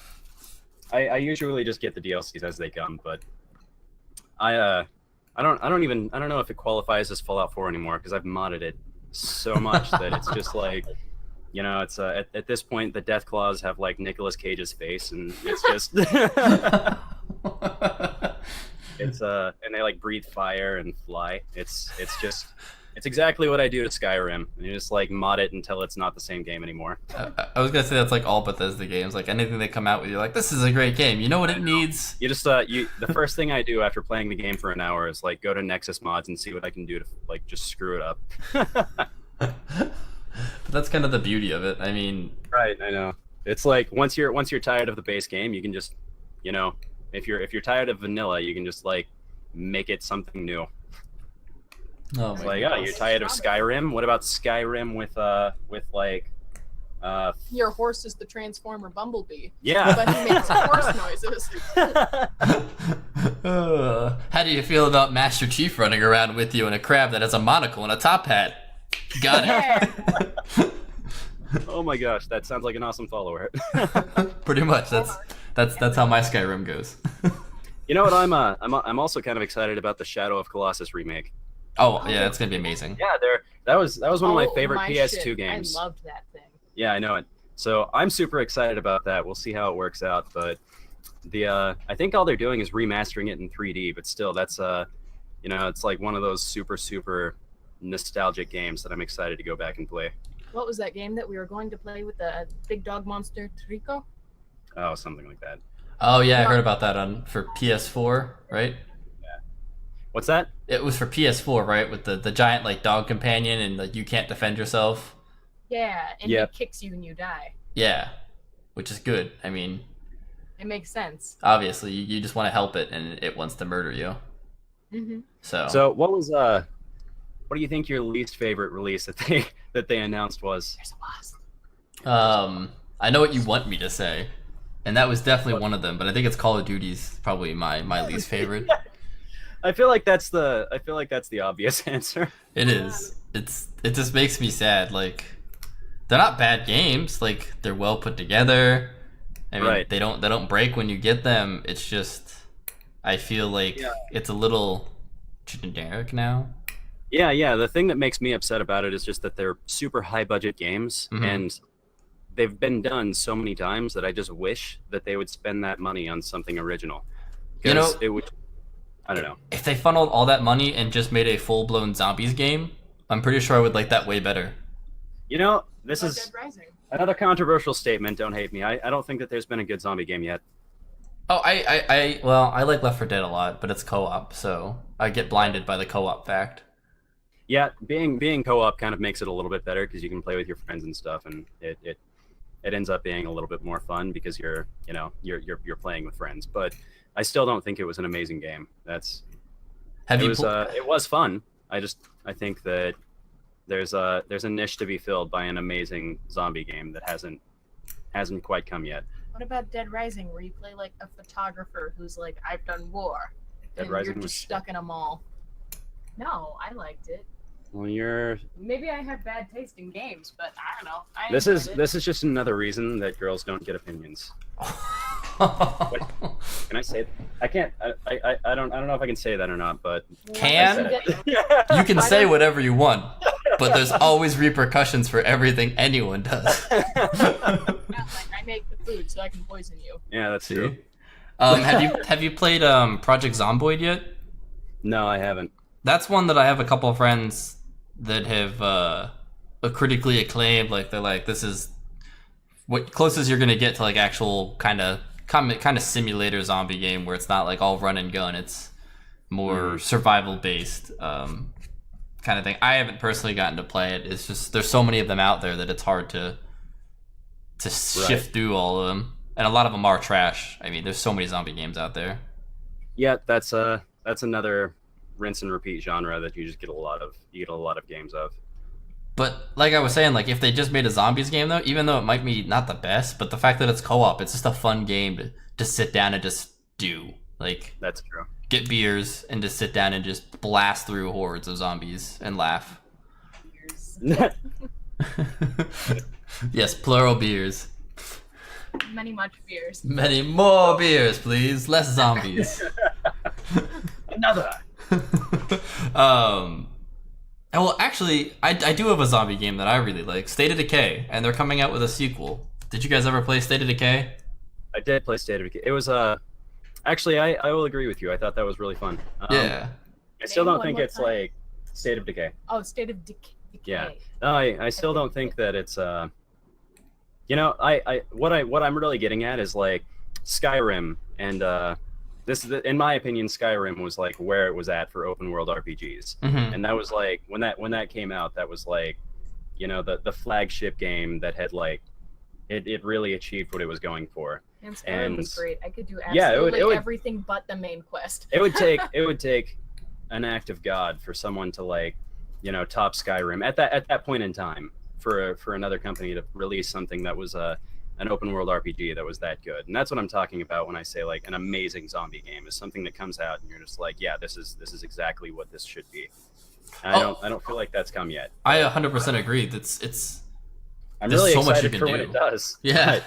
I usually just get the DLCs as they come, but I don't know if it qualifies as Fallout 4 anymore because I've modded it so much that it's just like, you know, it's at this point the death claws have like Nicolas Cage's face, and it's just it's and they like breathe fire and fly. It's exactly what I do to Skyrim. And you just like mod it until it's not the same game anymore. I was gonna say that's like all Bethesda games. Like anything they come out with, you're like, this is a great game. You know what it needs? You just the first thing I do after playing the game for an hour is like go to Nexus Mods and see what I can do to like just screw it up. But that's kind of the beauty of it. I mean, right? I know. It's like once you're tired of the base game, you can just, you know, if you're tired of vanilla, you can just like make it something new. oh It's my like, oh, you're tired of Skyrim? What about Skyrim with like Your horse is the Transformer Bumblebee. yeah. But he makes horse noises. How do you feel about Master Chief running around with you in a crab that has a monocle and a top hat? Got it. Oh my gosh, that sounds like an awesome follower. Pretty much. That's how my Skyrim goes. You know what? I'm also kind of excited about the Shadow of Colossus remake. Oh yeah, it's gonna be amazing. Yeah, that was one of my favorite my PS2 shit. games. I loved that thing. Yeah, I know it. So I'm super excited about that. We'll see how it works out, but I think all they're doing is remastering it in 3D. But still, that's you know, it's like one of those super nostalgic games that I'm excited to go back and play. What was that game that we were going to play with the big dog monster Trico? Oh, something like that. Oh yeah, I heard about that for PS4, right? What's that? It was for PS4, right? With the giant like dog companion and like you can't defend yourself. Yeah, and Yep. he kicks you and you die. Yeah, which is good. I mean, It makes sense. obviously you just want to help it and it wants to murder you. Mm-hmm. So What do you think your least favorite release that they announced was? There's a wasp. I know what you want me to say, and that was definitely one of them. But I think it's Call of Duty's probably my least favorite. I feel like that's the obvious answer. It is. It just makes me sad. Like they're not bad games. Like they're well put together. I mean, Right. they don't break when you get them. It's just I feel like it's a little generic now. Yeah. The thing that makes me upset about it is just that they're super high budget games, Mhm. and they've been done so many times that I just wish that they would spend that money on something original. You know- 'Cause it would. I don't know. If they funneled all that money and just made a full-blown zombies game, I'm pretty sure I would like that way better. You know, this Like is Dead Rising. another controversial statement. Don't hate me. I don't think that there's been a good zombie game yet. Oh, I like Left 4 Dead a lot, but it's co-op, so I get blinded by the co-op fact. Yeah, being co-op kind of makes it a little bit better because you can play with your friends and stuff, and it ends up being a little bit more fun because you're playing with friends. But I still don't think it was an amazing game. It was fun. I think that there's a niche to be filled by an amazing zombie game that hasn't quite come yet. What about Dead Rising, where you play like a photographer who's like, I've done war, Dead and Rising you're was just shit. stuck in a mall? No, I liked it. Well, you're. Maybe I have bad taste in games, but I don't know. This is just another reason that girls don't get opinions. Can I say? I can't. I don't know if I can say that or not, but Can? I said it. You can say whatever you want, but there's always repercussions for everything anyone does. I make the food so I can poison you. Yeah, that's true. Have you played Project Zomboid yet? No, I haven't. That's one that I have a couple of friends that have critically acclaimed. Like they're like, this is what closest you're gonna get to like actual kind of kind of simulator zombie game where it's not like all run and gun. It's more survival based kind of thing. I haven't personally gotten to play it. It's just there's so many of them out there that it's hard to shift through all of them, and a lot of them are trash. I mean, there's so many zombie games out there. Yeah, that's another rinse and repeat genre that you just get a lot of games of. But like I was saying, like if they just made a zombies game though, even though it might be not the best, but the fact that it's co-op, it's just a fun game to sit down and just do. Like that's true. Get beers and just sit down and just blast through hordes of zombies and laugh. Beers. Yes, plural beers. Many much beers. Many more beers, please. Less zombies. Another. Well, actually, I do have a zombie game that I really like, State of Decay, and they're coming out with a sequel. Did you guys ever play State of Decay? I did play State of Decay. It was actually I will agree with you. I thought that was really fun. Yeah. I still don't think it's like State of Decay. Oh, State of Decay. Yeah. No, I still don't think that it's you know, what I'm really getting at is like Skyrim, and this is in my opinion, Skyrim was like where it was at for open world RPGs. And that was like when that came out, that was like, you know, the flagship game that had like it really achieved what it was going for. And Skyrim was great. I could do absolutely it would, everything but the main quest. it would take an act of God for someone to like, you know, top Skyrim at that point in time for another company to release something that was an open world RPG that was that good. And that's what I'm talking about when I say like an amazing zombie game is something that comes out and you're just like, yeah, this is exactly what this should be. And I don't feel like that's come yet. I 100% agree. I'm really so much excited you for can when do. it does. Yeah.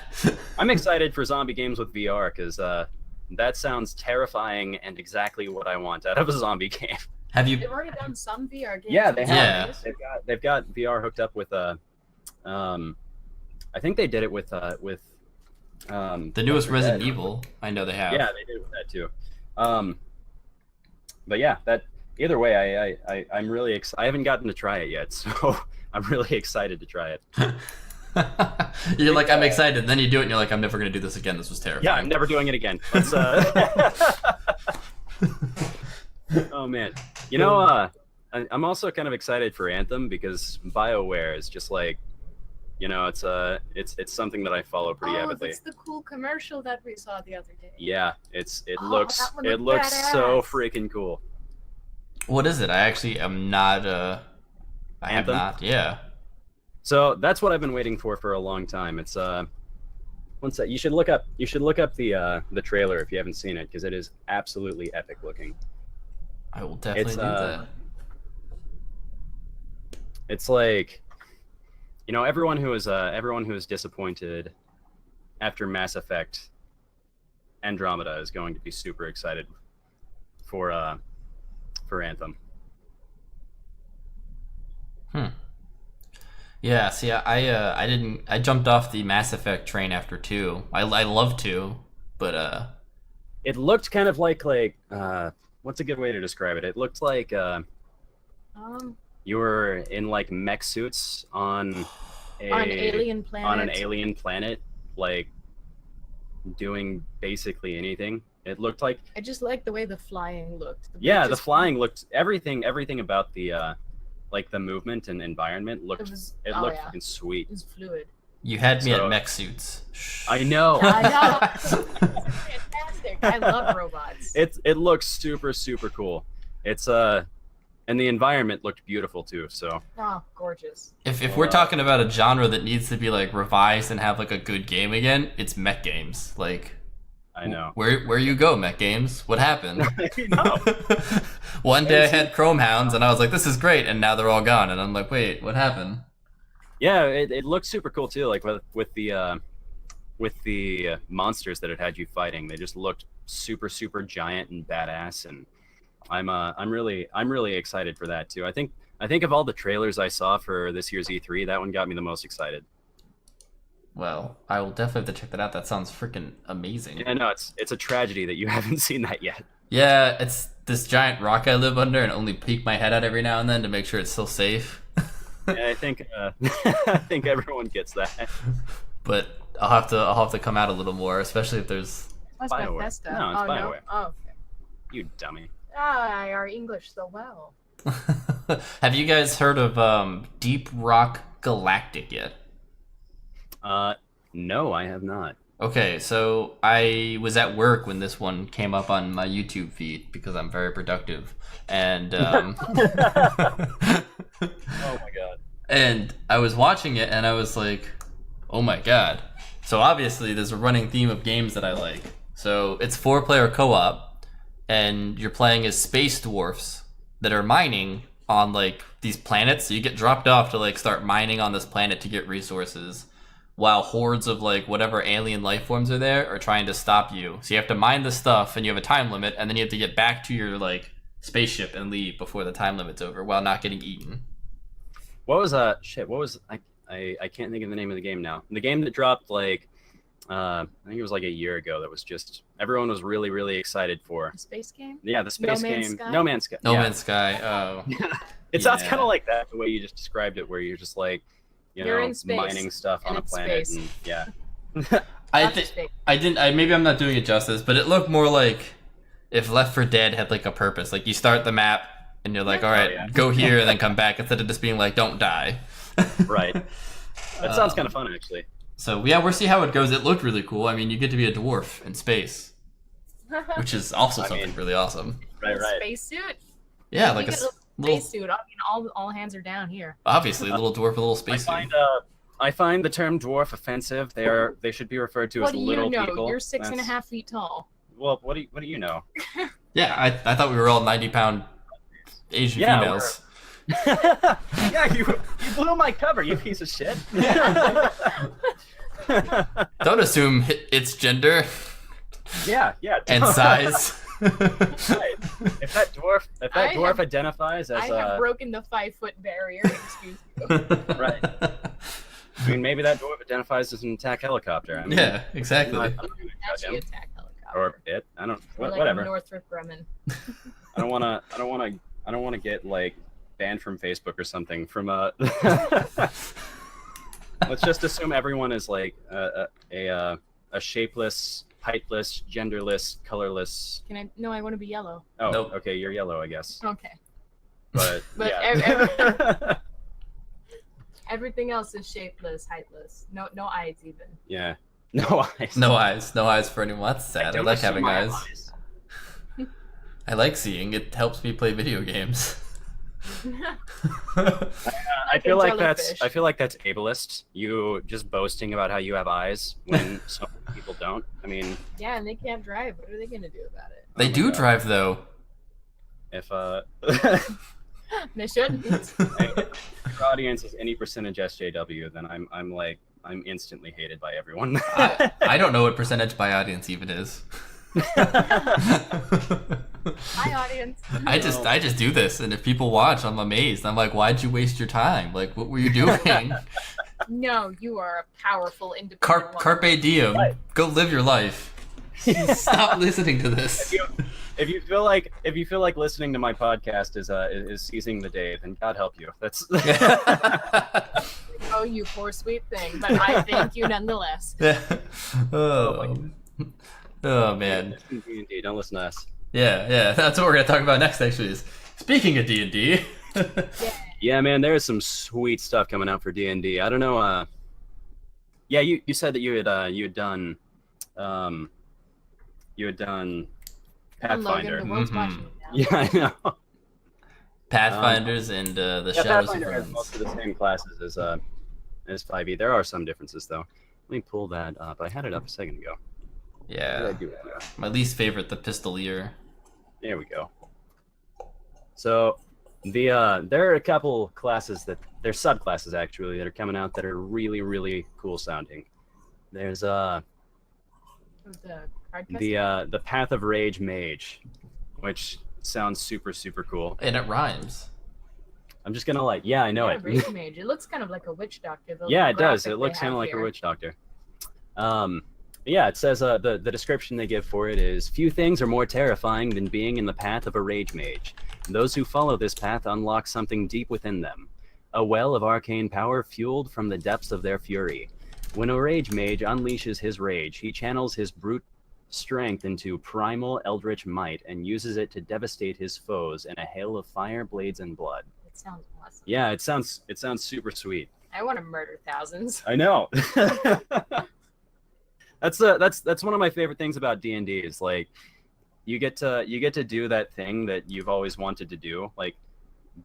I'm excited for zombie games with VR because that sounds terrifying and exactly what I want out of a zombie game. Have you? They've already done some VR games. Yeah, they have. Yeah. They've got VR hooked up with I think they did it with The newest Resident Evil, I know they have. Yeah, they did with that too. But yeah, that either way, I'm really excited. I haven't gotten to try it yet, so I'm really excited to try it. You're like, I'm excited. Then you do it, and you're like, I'm never gonna do this again. This was terrifying. Yeah, I'm never doing it again. Let's, oh man, you know, I'm also kind of excited for Anthem because BioWare is just like, you know, it's something that I follow pretty avidly. That's the cool commercial that we saw the other day. Yeah, it looks so freaking cool. What is it? I actually am not. I have Anthem? not. Yeah. So that's what I've been waiting for a long time. It's one sec. You should look up the trailer if you haven't seen it because it is absolutely epic looking. I will definitely do that. It's like, you know, everyone who is disappointed after Mass Effect Andromeda is going to be super excited for Anthem. Yeah, see, I jumped off the Mass Effect train after 2. I love 2, but it looked kind of like what's a good way to describe it? It looked like you were in like mech suits on an alien planet, like doing basically anything. It looked like I just like the way the flying looked. The flying looked everything about the like the movement and environment looked looked fucking sweet. It was fluid. you had me at mech suits. I know. I know. It's fantastic. I love robots. It looks super cool. It's and the environment looked beautiful too. So gorgeous. If we're talking about a genre that needs to be like revised and have like a good game again, it's mech games. Like, I know. Where you go, mech games? What happened? I know. One day I had Chrome Hounds and I was like, this is great, and now they're all gone, and I'm like, wait, what happened? Yeah, it looked super cool too. Like with the monsters that it had you fighting, they just looked super giant and badass, and I'm really excited for that too. I think of all the trailers I saw for this year's E3, that one got me the most excited. Well, I will definitely have to check that out. That sounds freaking amazing. Yeah, no, it's a tragedy that you haven't seen that yet. Yeah, it's this giant rock I live under and only peek my head out every now and then to make sure it's still safe. Yeah, I think everyone gets that. But I'll have to come out a little more, especially if there's What's BioWare. Bethesda? No, it's oh, BioWare. No? Oh, okay. You dummy. Ah, our English so well. Have you guys heard of Deep Rock Galactic yet? No, I have not. Okay, so I was at work when this one came up on my YouTube feed because I'm very productive, and Oh my god. and I was watching it and I was like, oh my god. So obviously there's a running theme of games that I like. So it's 4-player co-op, and you're playing as space dwarfs that are mining on like these planets. So you get dropped off to like start mining on this planet to get resources, while hordes of like whatever alien life forms are there are trying to stop you. So you have to mine the stuff, and you have a time limit, and then you have to get back to your like spaceship and leave before the time limit's over while not getting eaten. What was I can't think of the name of the game now. The game that dropped like I think it was like a year ago, that was just everyone was really, really excited for. A space game? Yeah, the space No Man's game. Sky? No Man's Sky. No Yeah. Man's Sky. Oh. It sounds Yeah. kind of like that, the way you just described it, where you're just like, You're in space, mining stuff on and a it's planet. space. And, yeah. I Lots of think space. I didn't. Maybe I'm not doing it justice, but it looked more like if Left 4 Dead had like a purpose. Like you start the map and you're like, all right, yeah. go here and then come back, instead of just being like, don't die. Right. That sounds kind of fun, actually. So yeah, we'll see how it goes. It looked really cool. I mean, you get to be a dwarf in space, which is also I something mean- really awesome. Right, right. Spacesuit? Yeah, You like a get a little, spacesuit. I mean, all hands are down here. obviously a little dwarf with a little I space find suit. I find the term dwarf offensive. They should be referred to What as do little you know? people. You're 6.5 That's- feet tall. Well, what do you know? Yeah, I thought we were all 90-pound Asian Yeah, females. Yeah, you blew my cover, you piece of shit. Don't assume its gender Yeah. and size. Right. If that I dwarf have- identifies as I have broken the 5-foot barrier. Excuse you. right. I mean, maybe that dwarf identifies as an attack helicopter. I mean, Yeah, exactly. I'm not gonna judge Actually, him. attack helicopter. Or it. I don't. Or like Whatever. a Northrop Grumman. I don't want to get like banned from Facebook or something. From Let's just assume everyone is like a shapeless, heightless, genderless, colorless. Can I? No, I want to be yellow. Oh, Nope. okay, you're yellow, I guess. Okay. But, But yeah. Everything else is shapeless, heightless. No eyes even. Yeah. No eyes. No eyes for anyone. That's sad. I don't like see having my eyes. I like seeing. It helps me play video games. I feel like that's ableist. You just boasting about how you have eyes when some people don't. I mean, Yeah, and they can't drive. What are they gonna do about it? They my do God. drive though. if They shouldn't. if your audience is any percentage SJW, then I'm instantly hated by everyone. I don't know what percentage by audience even is. Hi, audience. I just do this, and if people watch, I'm amazed. I'm like, why'd you waste your time? Like, what were you doing? No, you are a powerful, independent woman. Carpe diem. Right. Go live your life. Stop listening to this. If you feel like listening to my podcast is seizing the day, then God help you. That's Oh, you poor sweet thing. But I thank you nonetheless. Oh man. Listen to D&D, don't listen to us. Yeah. That's what we're gonna talk about next. Actually, is speaking of D&D. Yeah, man, there is some sweet stuff coming out for D&D. I don't know. Yeah, you said that you had done Pathfinder. Logan, the world's Mhm. watching you now. Yeah, I know. Pathfinders and the Yeah, Shadows of Pathfinder has Friends. most of the same classes as 5e. There are some differences though. Let me pull that up. I had it up a second ago. What did I Yeah. do with that? My least favorite, the Pistolier. There we go. So there are a couple classes they're subclasses actually that are coming out that are really, really cool sounding. There's The card the Path of Rage Mage, which sounds super, super cool. And it rhymes. I'm just gonna I know it. Rage Mage. It looks kind of like a witch doctor. The Yeah, little it does. graphic It looks they kind of have like a here. witch doctor. Yeah, it says the description they give for it is few things are more terrifying than being in the path of a rage mage. Those who follow this path unlock something deep within them, a well of arcane power fueled from the depths of their fury. When a rage mage unleashes his rage, he channels his brute strength into primal eldritch might and uses it to devastate his foes in a hail of fire, blades, and blood. It sounds awesome. Yeah, it sounds super sweet. I want to murder thousands. I know. That's one of my favorite things about D&D is like you get to do that thing that you've always wanted to do, like,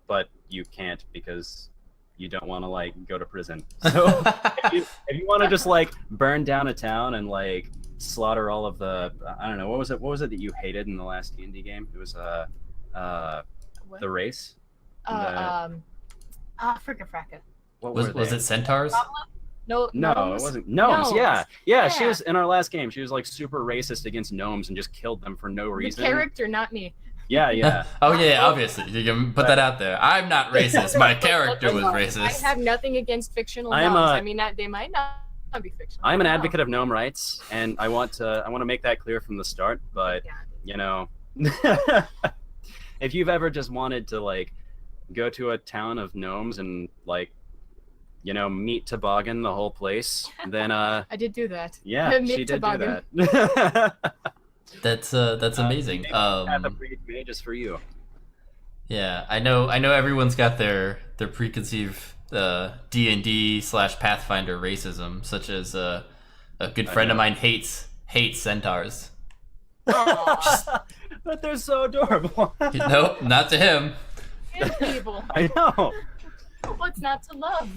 but you can't because you don't want to like go to prison. So if you want to just like burn down a town and like slaughter all of the, I don't know, what was it that you hated in the last D&D game? It was the race. Fricka Fracka. What was it centaurs? No, it wasn't. Gnomes. Yeah. She was in our last game. She was like super racist against gnomes and just killed them for no reason. The character, not me. Yeah. Oh yeah, obviously you can put that out there. I'm not racist. My character was racist. I have nothing against fictional gnomes. I mean, they might not be fictional. I'm an advocate of gnome rights, and I want to make that clear from the start. But you know, if you've ever just wanted to like go to a town of gnomes and like, you know, meet toboggan the whole place, then I did do that. Yeah, she did do that. That's amazing. Path of Mage is for you. Yeah, I know everyone's got their preconceived D&D / Pathfinder racism, such as a good friend of mine hates centaurs. But they're so adorable. Nope, not to him. People. I know. What's not to love?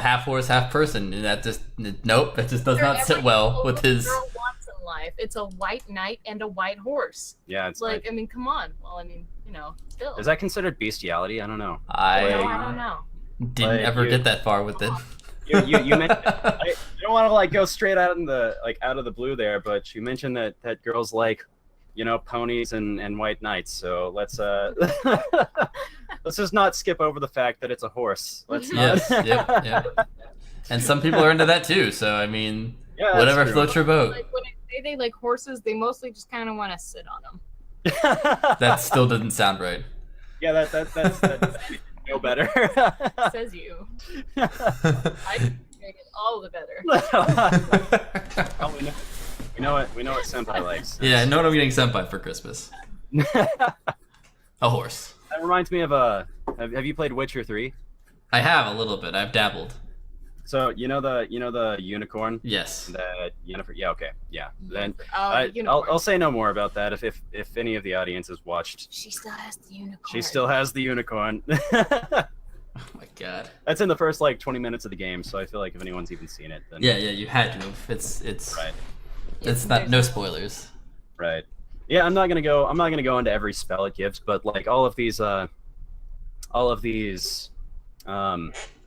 Half horse, half person, and that just does not sit well with his. Girl wants in life. It's a white knight and a white horse. Yeah, it's like, I mean, come on. Well, I mean, you know, still. Is that considered bestiality? I don't know. I don't know. Didn't ever get that far with it. You mentioned, I don't want to like go straight out of the blue there, but you mentioned that girls like, you know, ponies and white knights. So let's let's just not skip over the fact that it's a horse. Let's not. Yes, yep. And some people are into that too. So I mean, whatever floats your boat. Like when I say they like horses, they mostly just kind of want to sit on them. That still doesn't sound right. Yeah, that's no better. Says you. I can make it all the better. Oh, we know what Senpai likes. Yeah, I know what I'm getting Senpai for Christmas. A horse. That reminds me of have you played Witcher 3? I have a little bit. I've dabbled. So you know the unicorn? Yes. That Yennefer. Yeah. Okay. Yeah. Then unicorn. I'll say no more about that. If any of the audience has watched. She still has the unicorn. She still has the unicorn. Oh my god. That's in the first like 20 minutes of the game, so I feel like if anyone's even seen it, then yeah, you had to have. It's right. It's not no spoilers. Right. Yeah, I'm not gonna go into every spell it gives, but like all of these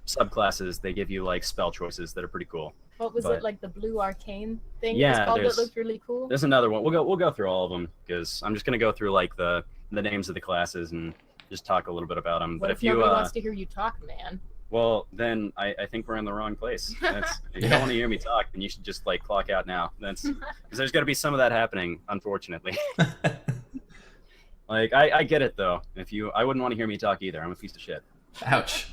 subclasses, they give you like spell choices that are pretty cool. What was it, like the blue arcane thing? Yeah, that looked really cool. There's another one. We'll go through all of them because I'm just gonna go through like the names of the classes and just talk a little bit about them. But if nobody wants to hear you talk, man. Well, then I think we're in the wrong place. If you don't want to hear me talk, then you should just like clock out now. That's because there's got to be some of that happening, unfortunately. Like I get it though. I wouldn't want to hear me talk either. I'm a piece of shit. Ouch.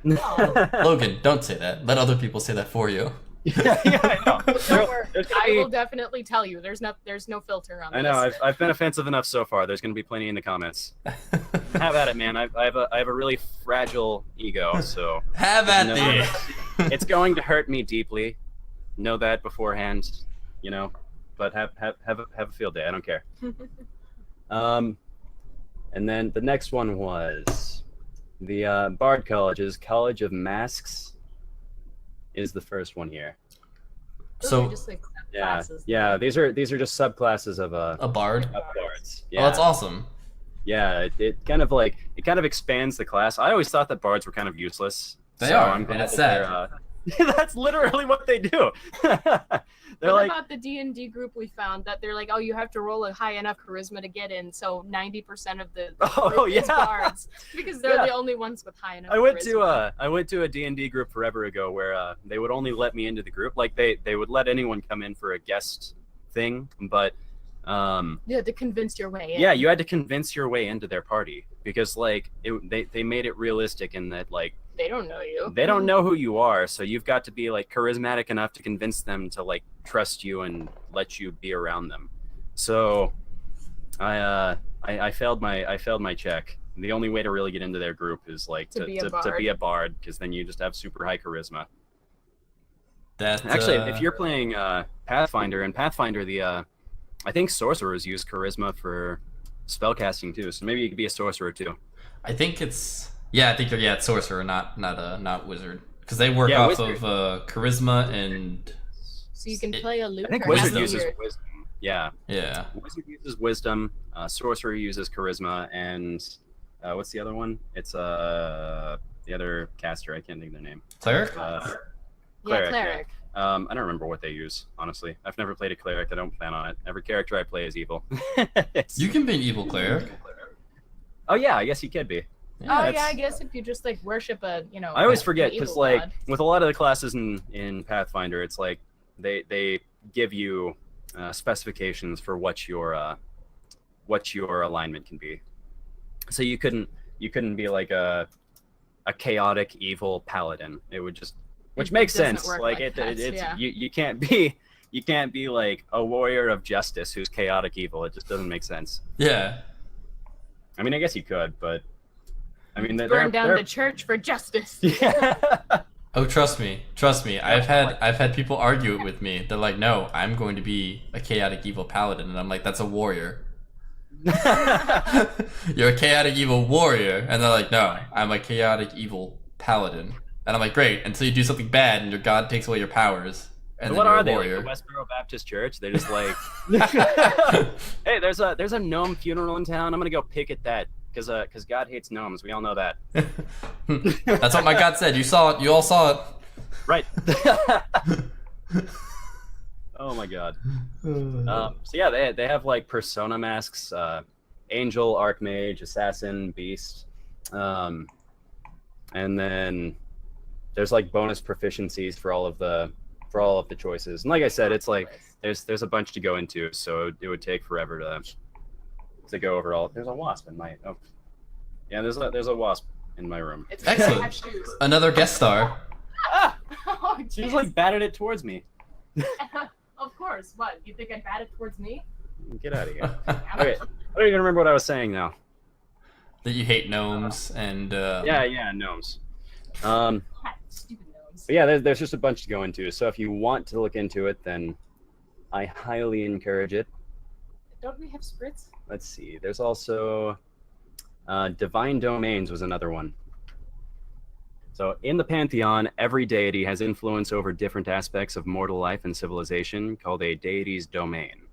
Logan, don't say that. Let other people say that for you. Yeah, I know. Don't worry. I will definitely tell you. There's no filter on this. I know. I've been offensive enough so far. There's going to be plenty in the comments. Have at it, man. I have a really fragile ego, so have at it. It's going to hurt me deeply. Know that beforehand, you know. But have a field day. I don't care. And then the next one was the Bard College's College of Masks. Is the first one here. So just like yeah, these are just subclasses of a bard. Of bards. Yeah. Oh, that's awesome. Yeah, it kind of expands the class. I always thought that bards were kind of useless. They are, and it's sad. That's literally what they do. They're what about the D&D group we found that they're like, oh, you have to roll a high enough charisma to get in, so 90% of the group is bards because they're the only ones with high enough charisma. I went to a D&D group forever ago where they would only let me into the group. Like they would let anyone come in for a guest thing, but you had to convince your way in. Yeah, you had to convince your way into their party because like they made it realistic in that like they don't know you. They don't know who you are, so you've got to be like charismatic enough to convince them to like trust you and let you be around them. So I failed my check. The only way to really get into their group is like to be a bard, because then you just have super high charisma. Actually, if you're playing Pathfinder, and Pathfinder, I think sorcerers use charisma for spellcasting too. So maybe you could be a sorcerer too. I think it's it's sorcerer, not wizard, because they work off wizard. of charisma and. So you can play a lute. I think or wizard have uses weird- wisdom. Yeah. Wizard uses wisdom. Sorcerer uses charisma, and what's the other one? It's the other caster. I can't think of their name. Cleric. Cleric. I don't remember what they use, honestly. I've never played a cleric. I don't plan on it. Every character I play is evil. You can be an evil cleric. Oh yeah, I guess you could be. I guess if you just like worship a, I always forget, evil because like god. with a lot of the classes in Pathfinder, it's like they give you specifications for what your alignment can be. So you couldn't be like a chaotic evil paladin. It would just, which makes sense. Like you can't be like a warrior of justice who's chaotic evil. It just doesn't make sense. Yeah. I mean, I guess you could, but I mean, burn down the church for justice. Yeah. Oh, trust me. I've had people argue it with me. They're like, "No, I'm going to be a chaotic evil paladin," and I'm like, "That's a warrior." You're a chaotic evil warrior, and they're like, "No, I'm a chaotic evil paladin," and I'm like, "Great!" Until you do something bad and your god takes away your powers, and then what you're are a they? warrior. Like the Westboro Baptist Church? They're just like, "Hey, there's a gnome funeral in town. I'm gonna go picket that because God hates gnomes. We all know that." That's what my god said. You saw it. You all saw it. Right. Oh my god. So yeah, they have like persona masks, angel, archmage, assassin, beast, and then there's like bonus proficiencies for all of the choices. And like I said, it's like there's a bunch to go into, so it would take forever to go over all. There's a wasp in my there's a wasp in my room. It's Excellent. Another guest star. Oh, She just jeez. like batted it towards me. Of course. What? You think I batted towards me? Get out of here. Okay, I don't even remember what I was saying now. That you hate gnomes and Yeah, gnomes. Stupid gnomes. But yeah, there's just a bunch to go into. So if you want to look into it, then I highly encourage it. Don't we have spritz? Let's see. There's also divine domains was another one. So in the Pantheon, every deity has influence over different aspects of mortal life and civilization, called a deity's domain.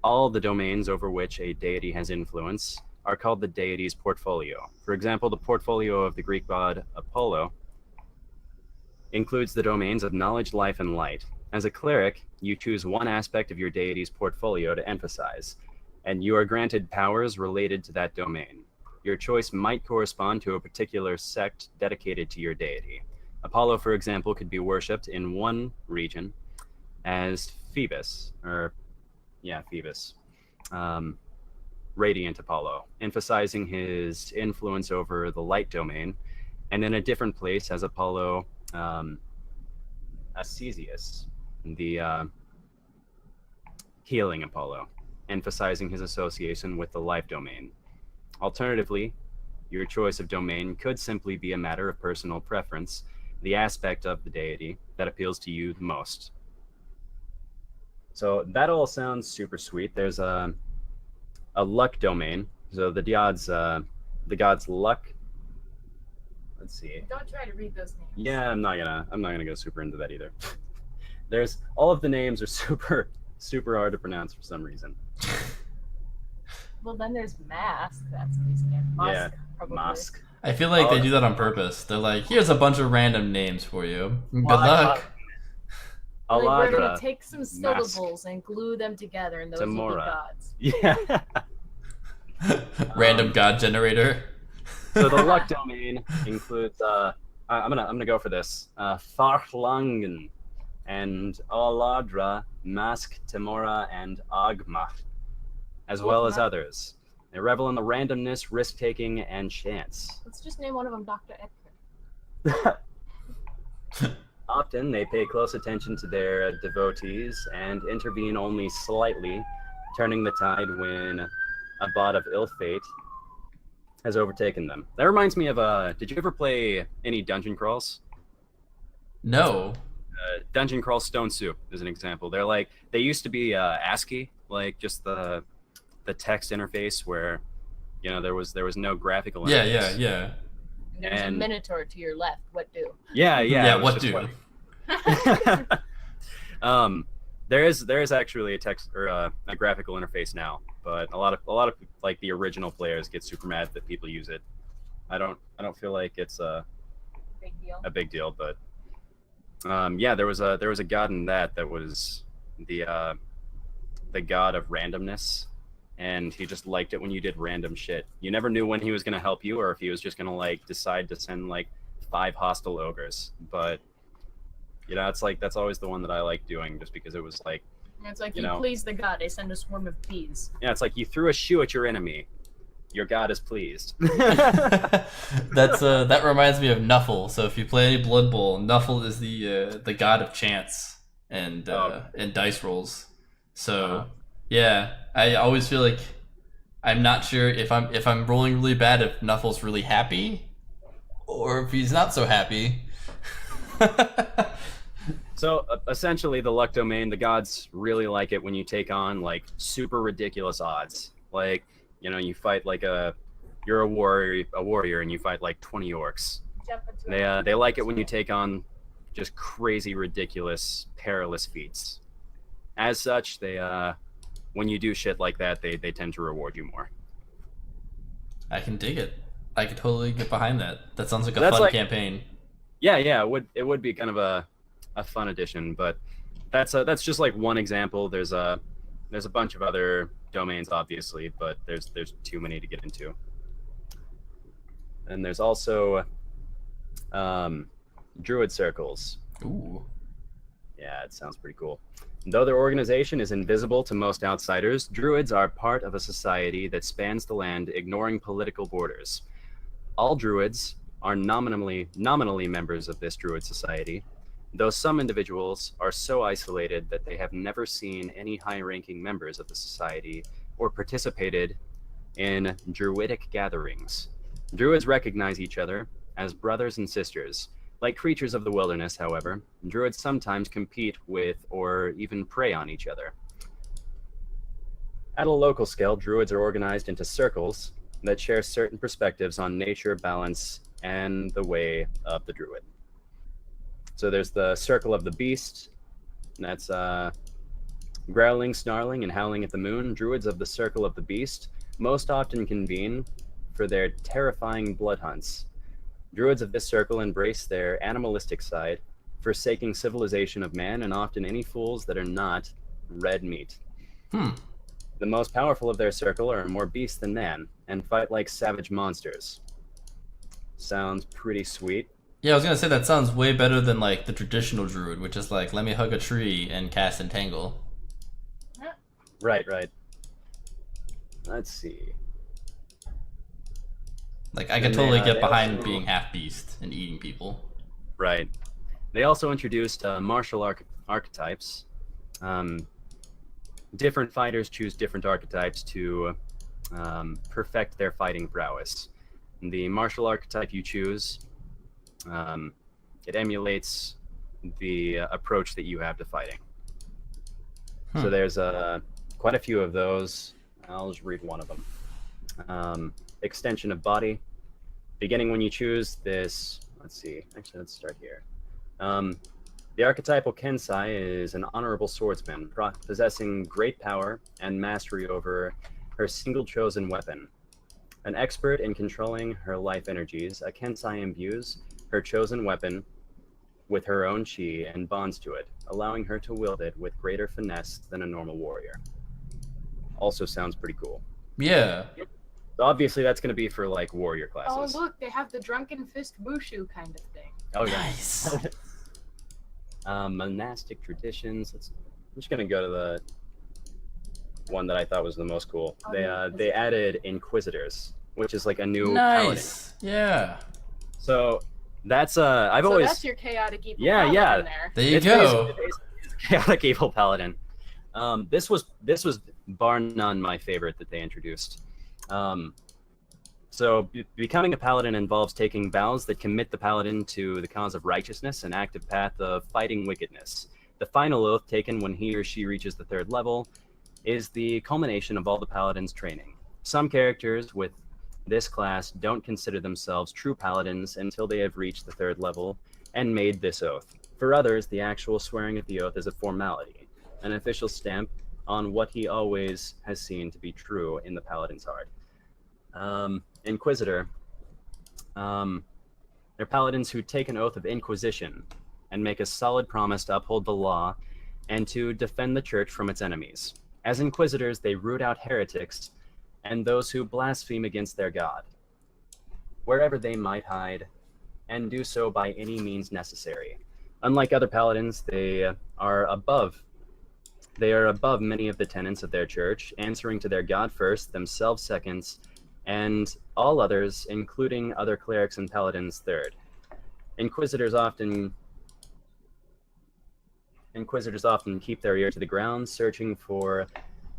All the domains over which a deity has influence are called the deity's portfolio. For example, the portfolio of the Greek god Apollo includes the domains of knowledge, life, and light. As a cleric, you choose one aspect of your deity's portfolio to emphasize, and you are granted powers related to that domain. Your choice might correspond to a particular sect dedicated to your deity. Apollo, for example, could be worshipped in one region as Phoebus, Radiant Apollo, emphasizing his influence over the light domain, and in a different place as Apollo Ascesius, the healing Apollo, emphasizing his association with the life domain. Alternatively, your choice of domain could simply be a matter of personal preference, the aspect of the deity that appeals to you the most. So that all sounds super sweet. There's a luck domain. So the god's luck. Let's see. Don't try to read those names. Yeah, I'm not gonna go super into that either. There's all of the names are super hard to pronounce for some reason. Well, then there's mask. That's easy. Musk, Yeah, probably. Mask. I feel like they do that on purpose. They're like, "Here's a bunch of random names for you. Good luck." Like, we're gonna Aladra. take some syllables and glue them together, and those will be Tamora. gods. Yeah. Random god generator. So the luck domain includes I'm gonna go for this. Farlangen and Aladra, Mask, Tamora, and Agma, as well as others. They revel in the randomness, risk-taking, and chance. Let's just name one of them Dr. Edgar. Often they pay close attention to their devotees and intervene only slightly turning the tide when a bot of ill fate has overtaken them. That reminds me of did you ever play any dungeon crawls? No. Dungeon Crawl Stone Soup is an example. They used to be ASCII, like just the text interface where, you know, there was no graphical interface. Yeah. There's a minotaur to your left. What do? Yeah, what do? There is actually a text or a graphical interface now, but a lot of like the original players get super mad that people use it. I don't feel like it's a big deal, but yeah, there was a god in that was the god of randomness, and he just liked it when you did random shit. You never knew when he was gonna help you or if he was just gonna like decide to send like 5 hostile ogres. But you know, it's like that's always the one that I like doing, just because it was like, it's like, you please the god, I send a swarm of bees. Yeah, it's like you threw a shoe at your enemy, your god is pleased. That reminds me of Nuffle. So if you play any Blood Bowl, Nuffle is the god of chance and dice rolls. So yeah, I always feel like I'm not sure if I'm rolling really bad, if Nuffle's really happy or if he's not so happy. So essentially, the luck domain, the gods really like it when you take on like super ridiculous odds. Like, you know, you fight like you're a warrior, and you fight like 20 orcs. They like it when you take on just crazy, ridiculous, perilous feats. As such, they when you do shit like that, they tend to reward you more. I can dig it. I could totally get behind that. That sounds like a fun campaign. Yeah, it would be kind of a fun addition, but that's just like one example. There's a bunch of other domains, obviously, but there's too many to get into. And there's also druid circles. Ooh. Yeah, it sounds pretty cool. Though their organization is invisible to most outsiders, druids are part of a society that spans the land, ignoring political borders. All druids are nominally members of this druid society, though some individuals are so isolated that they have never seen any high-ranking members of the society or participated in druidic gatherings. Druids recognize each other as brothers and sisters. Like creatures of the wilderness, however, druids sometimes compete with or even prey on each other. At a local scale, druids are organized into circles that share certain perspectives on nature, balance, and the way of the druid. So there's the Circle of the Beast, and that's growling, snarling, and howling at the moon. Druids of the Circle of the Beast most often convene for their terrifying blood hunts. Druids of this circle embrace their animalistic side, forsaking civilization of man and often any fools that are not red meat. The most powerful of their circle are more beast than man and fight like savage monsters. Sounds pretty sweet. Yeah, I was gonna say that sounds way better than like the traditional druid, which is like, let me hug a tree and cast Entangle. Right. Let's see. Like, I could totally get behind being half beast and eating people. Right. They also introduced martial archetypes. Different fighters choose different archetypes to perfect their fighting prowess. The martial archetype you choose, it emulates the approach that you have to fighting. So there's quite a few of those. I'll just read one of them. Extension of body. Beginning when you choose this, let's see, actually let's start here. The archetypal Kensai is an honorable swordsman, possessing great power and mastery over her single chosen weapon. An expert in controlling her life energies, a Kensai imbues her chosen weapon with her own chi and bonds to it, allowing her to wield it with greater finesse than a normal warrior. Also sounds pretty cool. Yeah. So obviously that's going to be for like warrior classes. Oh look, they have the Drunken Fist Mushu kind of thing. Oh nice. Monastic traditions. I'm just going to go to the one that I thought was the most cool. They added Inquisitors, which is like a new paladin. Yeah. So that's that's your chaotic evil paladin there. There you go. It's chaotic evil paladin. This was bar none my favorite that they introduced. So becoming a paladin involves taking vows that commit the paladin to the cause of righteousness and active path of fighting wickedness. The final oath taken when he or she reaches the 3rd level is the culmination of all the paladin's training. Some characters with this class don't consider themselves true paladins until they have reached the 3rd level and made this oath. For others, the actual swearing of the oath is a formality, an official stamp on what he always has seen to be true in the paladin's heart. Inquisitor. They're paladins who take an oath of inquisition and make a solid promise to uphold the law and to defend the church from its enemies. As inquisitors, they root out heretics and those who blaspheme against their god, wherever they might hide, and do so by any means necessary. Unlike other paladins, they are above many of the tenets of their church, answering to their god first, themselves seconds, and all others, including other clerics and paladins, third. Inquisitors often keep their ear to the ground, searching for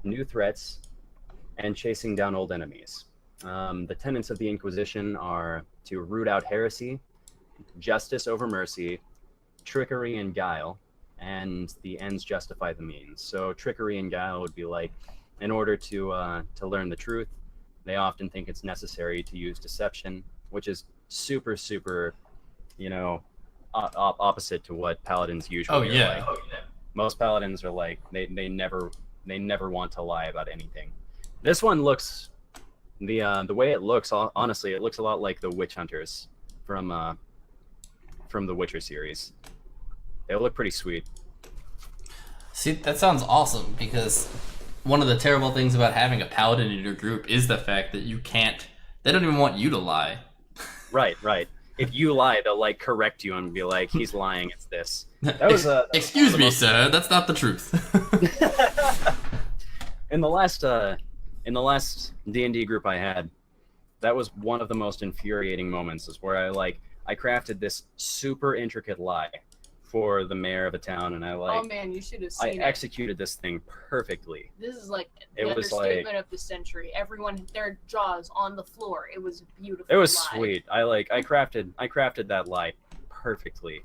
new threats and chasing down old enemies. The tenets of the Inquisition are to root out heresy, justice over mercy, trickery and guile, and the ends justify the means. So trickery and guile would be like, in order to learn the truth, they often think it's necessary to use deception, which is super, opposite to what paladins usually are like. Most paladins are like, they never want to lie about anything. This one looks, the way it looks, honestly, it looks a lot like the witch hunters from the Witcher series. They look pretty sweet. See, that sounds awesome, because one of the terrible things about having a paladin in your group is the fact that they don't even want you to lie. Right. If you lie, they'll like correct you and be like, he's lying, it's this. That was excuse me, sir, that's not the truth. In the last D&D group I had, that was one of the most infuriating moments, is where I crafted this super intricate lie for the mayor of a town, and oh man, you should have seen it. I executed this thing perfectly. This is like the understatement of the century. Everyone, their jaws on the floor. It was beautiful. It was sweet. I crafted that lie perfectly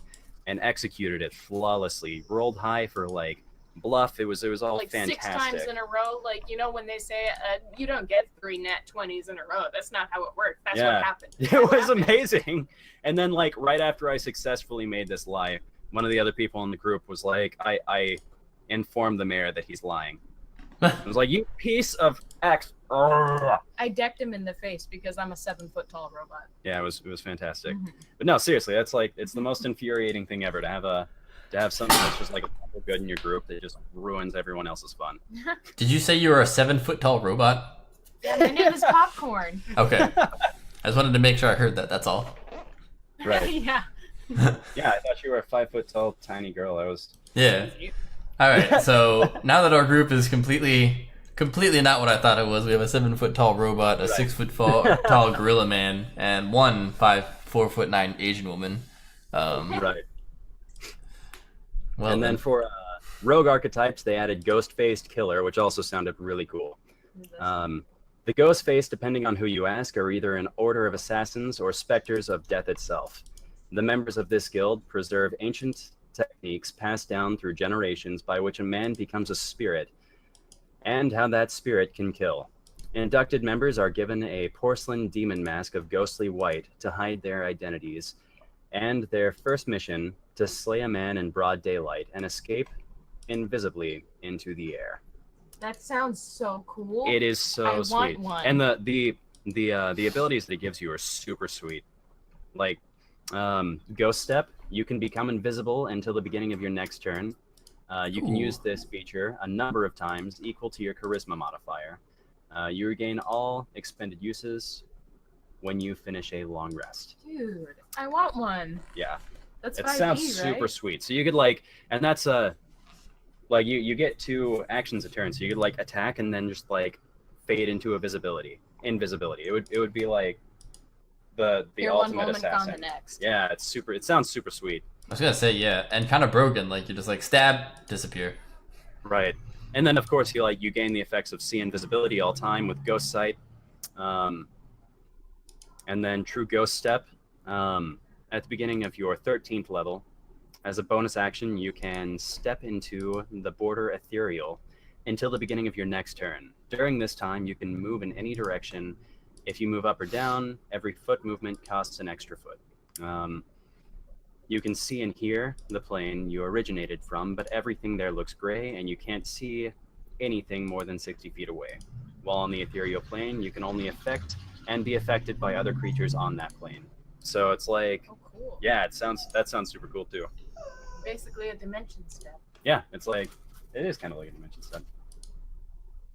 and executed it flawlessly. Rolled high for like bluff. It was all like fantastic. 6 times in a row. Like, you know when they say you don't get 3 nat 20s in a row. That's not how it works. That's what happened. It was amazing. And then like right after I successfully made this lie, one of the other people in the group was like, I informed the mayor that he's lying. I was like, you piece of X. I decked him in the face because I'm a 7-foot-tall robot. Yeah, it was fantastic. Mm-hmm. But no, seriously, it's the most infuriating thing ever to have something that's just like good in your group that just ruins everyone else's fun. Did you say you were a 7-foot-tall robot? Yeah, my name is Popcorn. Okay. I just wanted to make sure I heard that, that's all. Right. Yeah. Yeah, I thought you were a 5-foot-tall tiny girl. Yeah. All right. So now that our group is completely not what I thought it was, we have a 7-foot-tall robot, a 6-foot-tall gorilla man, and one 4'9" Asian woman. Right. Well, and then for rogue archetypes, they added ghost-faced killer, which also sounded really cool. The ghost-faced, depending on who you ask, are either an order of assassins or specters of death itself. The members of this guild preserve ancient techniques passed down through generations by which a man becomes a spirit, and how that spirit can kill. Inducted members are given a porcelain demon mask of ghostly white to hide their identities, and their first mission to slay a man in broad daylight and escape invisibly into the air. That sounds so cool. It is so sweet. Want one. And the abilities that it gives you are super sweet. Like Ghost Step, you can become invisible until the beginning of your next turn. You can use this feature a number of times, equal to your charisma modifier. You regain all expended uses when you finish a long rest. Dude, I want one. Yeah. That's it 5e, sounds super sweet. So you could and that's like you get 2 actions a turn. So you could attack and then just fade into invisibility. It would be like the You're ultimate one moment assassin. gone the next. Yeah, it sounds super sweet. I was gonna say, yeah, and kind of broken. Like you just stab, disappear. Right. And then of course you gain the effects of see invisibility all time with Ghost Sight, and then True Ghost Step at the beginning of your 13th level. As a bonus action, you can step into the border ethereal until the beginning of your next turn. During this time, you can move in any direction. If you move up or down, every foot movement costs an extra foot. You can see and hear the plane you originated from, but everything there looks gray, and you can't see anything more than 60 feet away. While on the ethereal plane, you can only affect and be affected by other creatures on that plane. So it's like, Oh, cool. yeah, that sounds super cool too. Basically a dimension step. Yeah, it's like, it is kind of like a dimension step.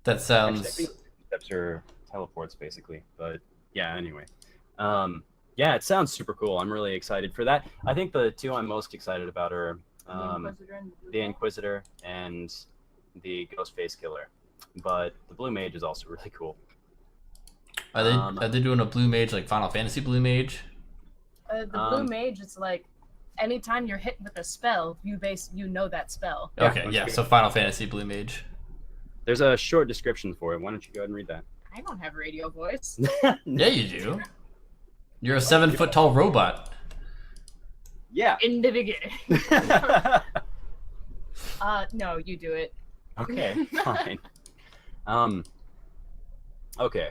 That sounds. Actually, I think steps are teleports basically, but yeah. Anyway, yeah, it sounds super cool. I'm really excited for that. I think the two I'm most excited about are the Inquisitor and the Ghostface Killer. But the Blue Mage is also really cool. Are they doing a Blue Mage like Final Fantasy Blue Mage? The Blue Mage is like, anytime you're hit with a spell, you know that spell. Okay, yeah. So Final Fantasy Blue Mage. There's a short description for it. Why don't you go ahead and read that? I don't have radio voice. Yeah, you do. You're a 7-foot tall robot. Yeah. In the beginning. No, you do it. Okay, fine. Okay.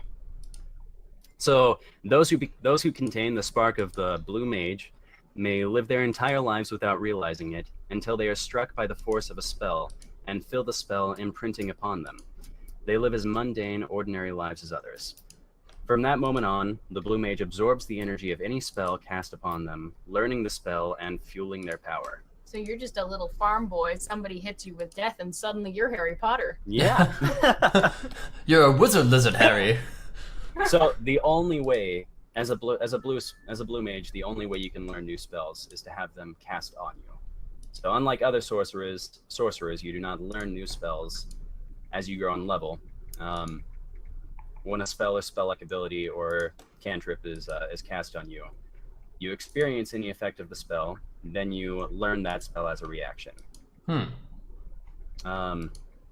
So those who contain the spark of the Blue Mage may live their entire lives without realizing it until they are struck by the force of a spell and feel the spell imprinting upon them. They live as mundane, ordinary lives as others. From that moment on, the Blue Mage absorbs the energy of any spell cast upon them, learning the spell and fueling their power. So you're just a little farm boy, somebody hits you with death, and suddenly you're Harry Potter. Yeah. You're a wizard lizard, Harry. So the only way, as a blue mage, the only way you can learn new spells is to have them cast on you. So unlike other sorcerers, you do not learn new spells as you grow in level. When a spell or spell-like ability or cantrip is cast on you, you experience any effect of the spell, then you learn that spell as a reaction.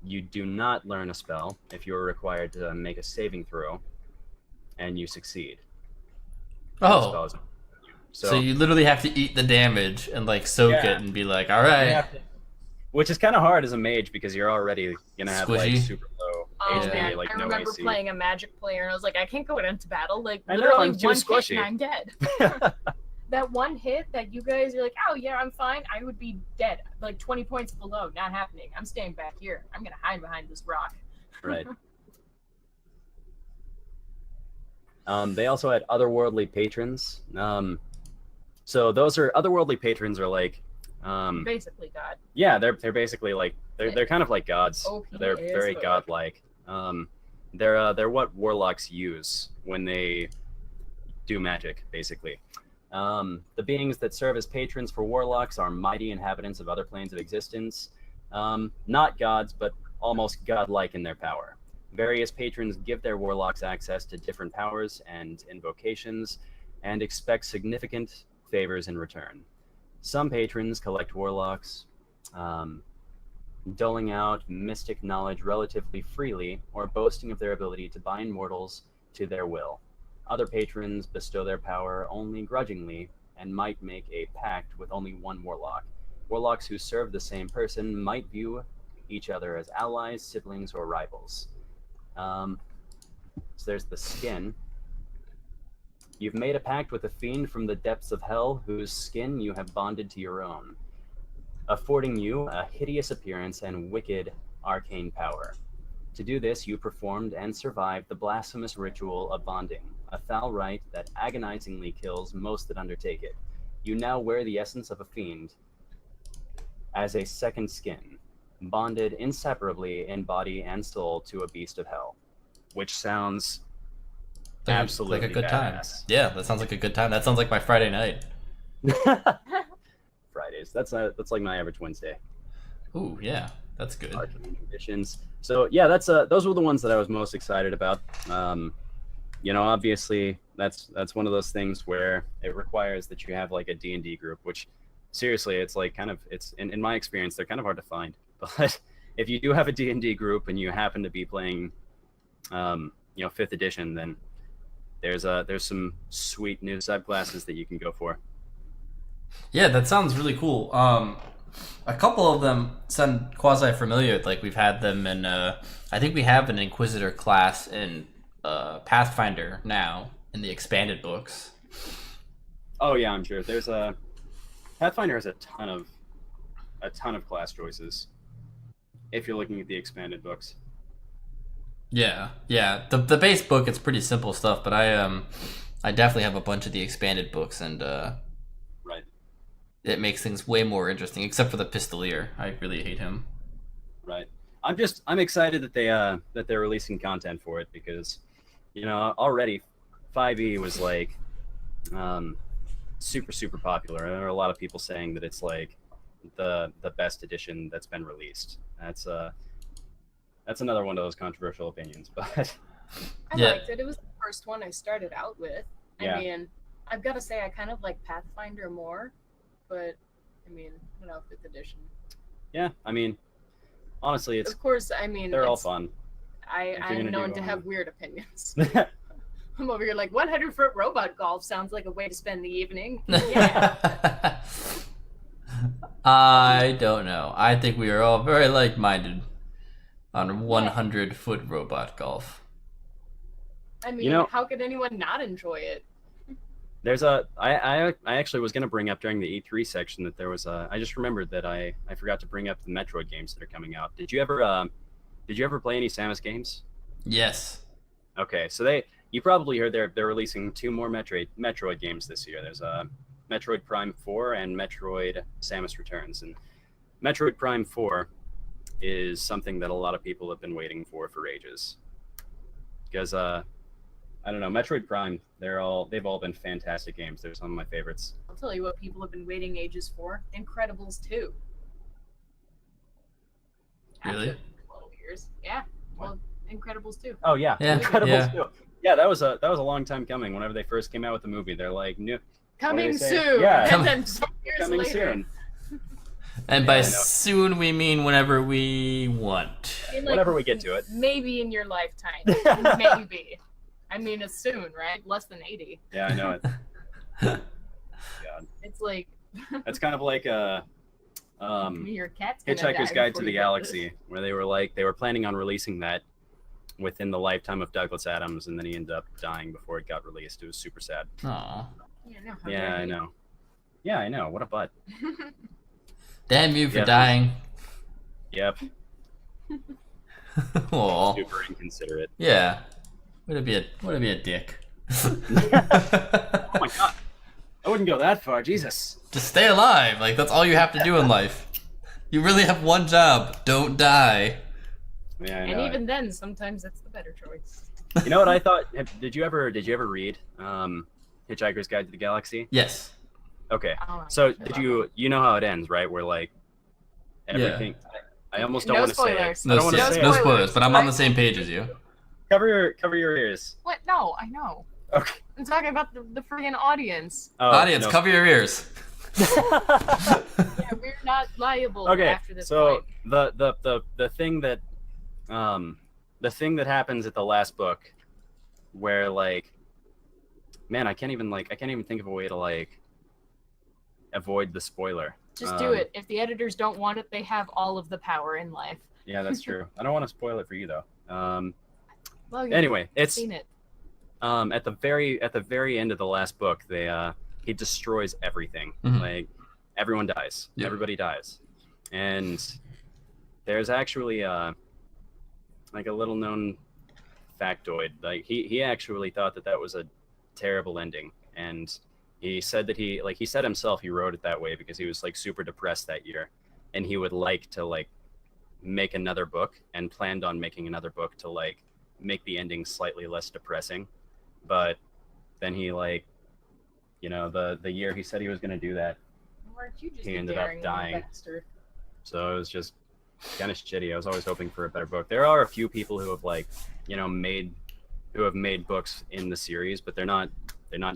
You do not learn a spell if you're required to make a saving throw, and you succeed. Oh. So you literally have to eat the damage and like soak it and be like, all right. Which is kind of hard as a mage because you're already gonna have Squishy. like super low Oh, HP, man. like I no remember AC. playing a Magic player, and I was like, I can't go into battle. Like, I know, literally I'm too one squishy. hit and I'm dead. That one hit that you guys are like, oh yeah, I'm fine, I would be dead. Like 20 points below, not happening. I'm staying back here. I'm gonna hide behind this rock. Right. They also had otherworldly patrons. So those are otherworldly patrons are like Basically God. yeah, they're basically like they're kind of like gods. OP They're is very good. godlike. They're what warlocks use when they do magic, basically. The beings that serve as patrons for warlocks are mighty inhabitants of other planes of existence. Not gods, but almost godlike in their power. Various patrons give their warlocks access to different powers and invocations, and expect significant favors in return. Some patrons collect warlocks, doling out mystic knowledge relatively freely, or boasting of their ability to bind mortals to their will. Other patrons bestow their power only grudgingly, and might make a pact with only one warlock. Warlocks who serve the same person might view each other as allies, siblings, or rivals. So there's the skin. You've made a pact with a fiend from the depths of hell, whose skin you have bonded to your own, affording you a hideous appearance and wicked arcane power. To do this, you performed and survived the blasphemous ritual of bonding, a foul rite that agonizingly kills most that undertake it. You now wear the essence of a fiend as a second skin, bonded inseparably in body and soul to a beast of hell, which sounds absolutely like a good time. badass. Yeah, that sounds like a good time. That sounds like my Friday night. Fridays. That's like my average Wednesday. Ooh, yeah, that's good. Arcane traditions. So yeah, that's those were the ones that I was most excited about. Obviously that's one of those things where it requires that you have like a D&D group, which seriously, it's like kind of, it's in my experience, they're kind of hard to find, but if you do have a D&D group and you happen to be playing, 5th edition, then there's some sweet new subclasses that you can go for. Yeah, that sounds really cool. A couple of them sound quasi-familiar. Like we've had them in. I think we have an Inquisitor class in Pathfinder now in the expanded books. Oh yeah, I'm sure. There's Pathfinder has a ton of class choices. If you're looking at the expanded books. Yeah. The base book, it's pretty simple stuff, but I definitely have a bunch of the expanded books, and right. It makes things way more interesting. Except for the Pistolier, I really hate him. Right. I'm excited that they're releasing content for it, because, already 5e was like super popular. There are a lot of people saying that it's like the best edition that's been released. That's another one of those controversial opinions, but I liked it. It was the first one I started out with. Yeah. I mean, I've got to say I kind of like Pathfinder more, but I mean, I don't know, 5th edition. Yeah, I mean, honestly, Of course, I mean, they're all fun. I'm known to have weird opinions. I'm over here like 100-foot robot golf sounds like a way to spend the evening. Yeah. I don't know. I think we are all very like-minded on 100-foot robot golf. I mean, how could anyone not enjoy it? There's I actually was going to bring up during the E3 section that there was I just remembered that I forgot to bring up the Metroid games that are coming out. Did you ever play any Samus games? Yes. Okay, so you probably heard they're releasing 2 more Metroid games this year. There's Metroid Prime 4 and Metroid Samus Returns. And Metroid Prime 4 is something that a lot of people have been waiting for ages. Because I don't know, Metroid Prime, they've all been fantastic games. They're some of my favorites. I'll tell you what people have been waiting ages for. Incredibles 2. Really? After 12 years. Yeah. Well, Incredibles 2. Oh yeah. Yeah. Incredibles 2. Yeah, that was a long time coming. Whenever they first came out with the movie, they're like, new. Coming soon. Yeah. And then 2 years Coming later. soon. And by soon we mean whenever we want. Whenever we get to it. Maybe in your lifetime. Maybe. I mean, it's soon, right? Less than 80. Yeah, I know it. God. It's like... That's kind of like a your cat's gonna Hitchhiker's die Guide to before the you get Galaxy, where they were planning on releasing that within the lifetime of Douglas Adams, and then he ended up dying before it got released. It was super sad. Aw. this. Yeah, no, Yeah, I know. Yeah, I know. What a butt. Damn you for Yeah. dying. Yep. Aw. Super inconsiderate. Yeah. Would it be a dick? Oh my god. I wouldn't go that far. Jesus. Just stay alive. Like, that's all you have to do in life. You really have one job. Don't die. Yeah, I know. And even then, sometimes that's the better choice. You know what I thought? Did you ever read Hitchhiker's Guide to the Galaxy? Yes. Okay. Oh, So I did you know how it ends, right? Where like everything. I almost don't No want to say it. spoilers. I No, don't want to no say no it. spoilers, but I'm on the same page as you. Cover your ears. What? No, I know. Okay. I'm talking about the friggin' audience. Oh, Audience, no. cover your ears. Yeah, we're not liable Okay, after this so point. the thing that happens at the last book, where like, man, I can't even think of a way to like avoid the spoiler. Just do it. If the editors don't want it, they have all of the power in life. Yeah, that's true. I don't want to spoil it for you though. Well, you've Anyway, it's seen it. at the very end of the last book, he destroys everything. Mhm. Like everyone dies. Yeah. Everybody dies. And there's actually like a little known factoid. Like he actually thought that was a terrible ending, and he said that he said himself he wrote it that way because he was like super depressed that year, and he would like to like make another book and planned on making another book to like make the ending slightly less depressing. But then he like, the year he said he was going to do that, Weren't you just he a ended up daring little dying. bastard? so it was just kind of shitty. I was always hoping for a better book. There are a few people who have like, made books in the series, but they're not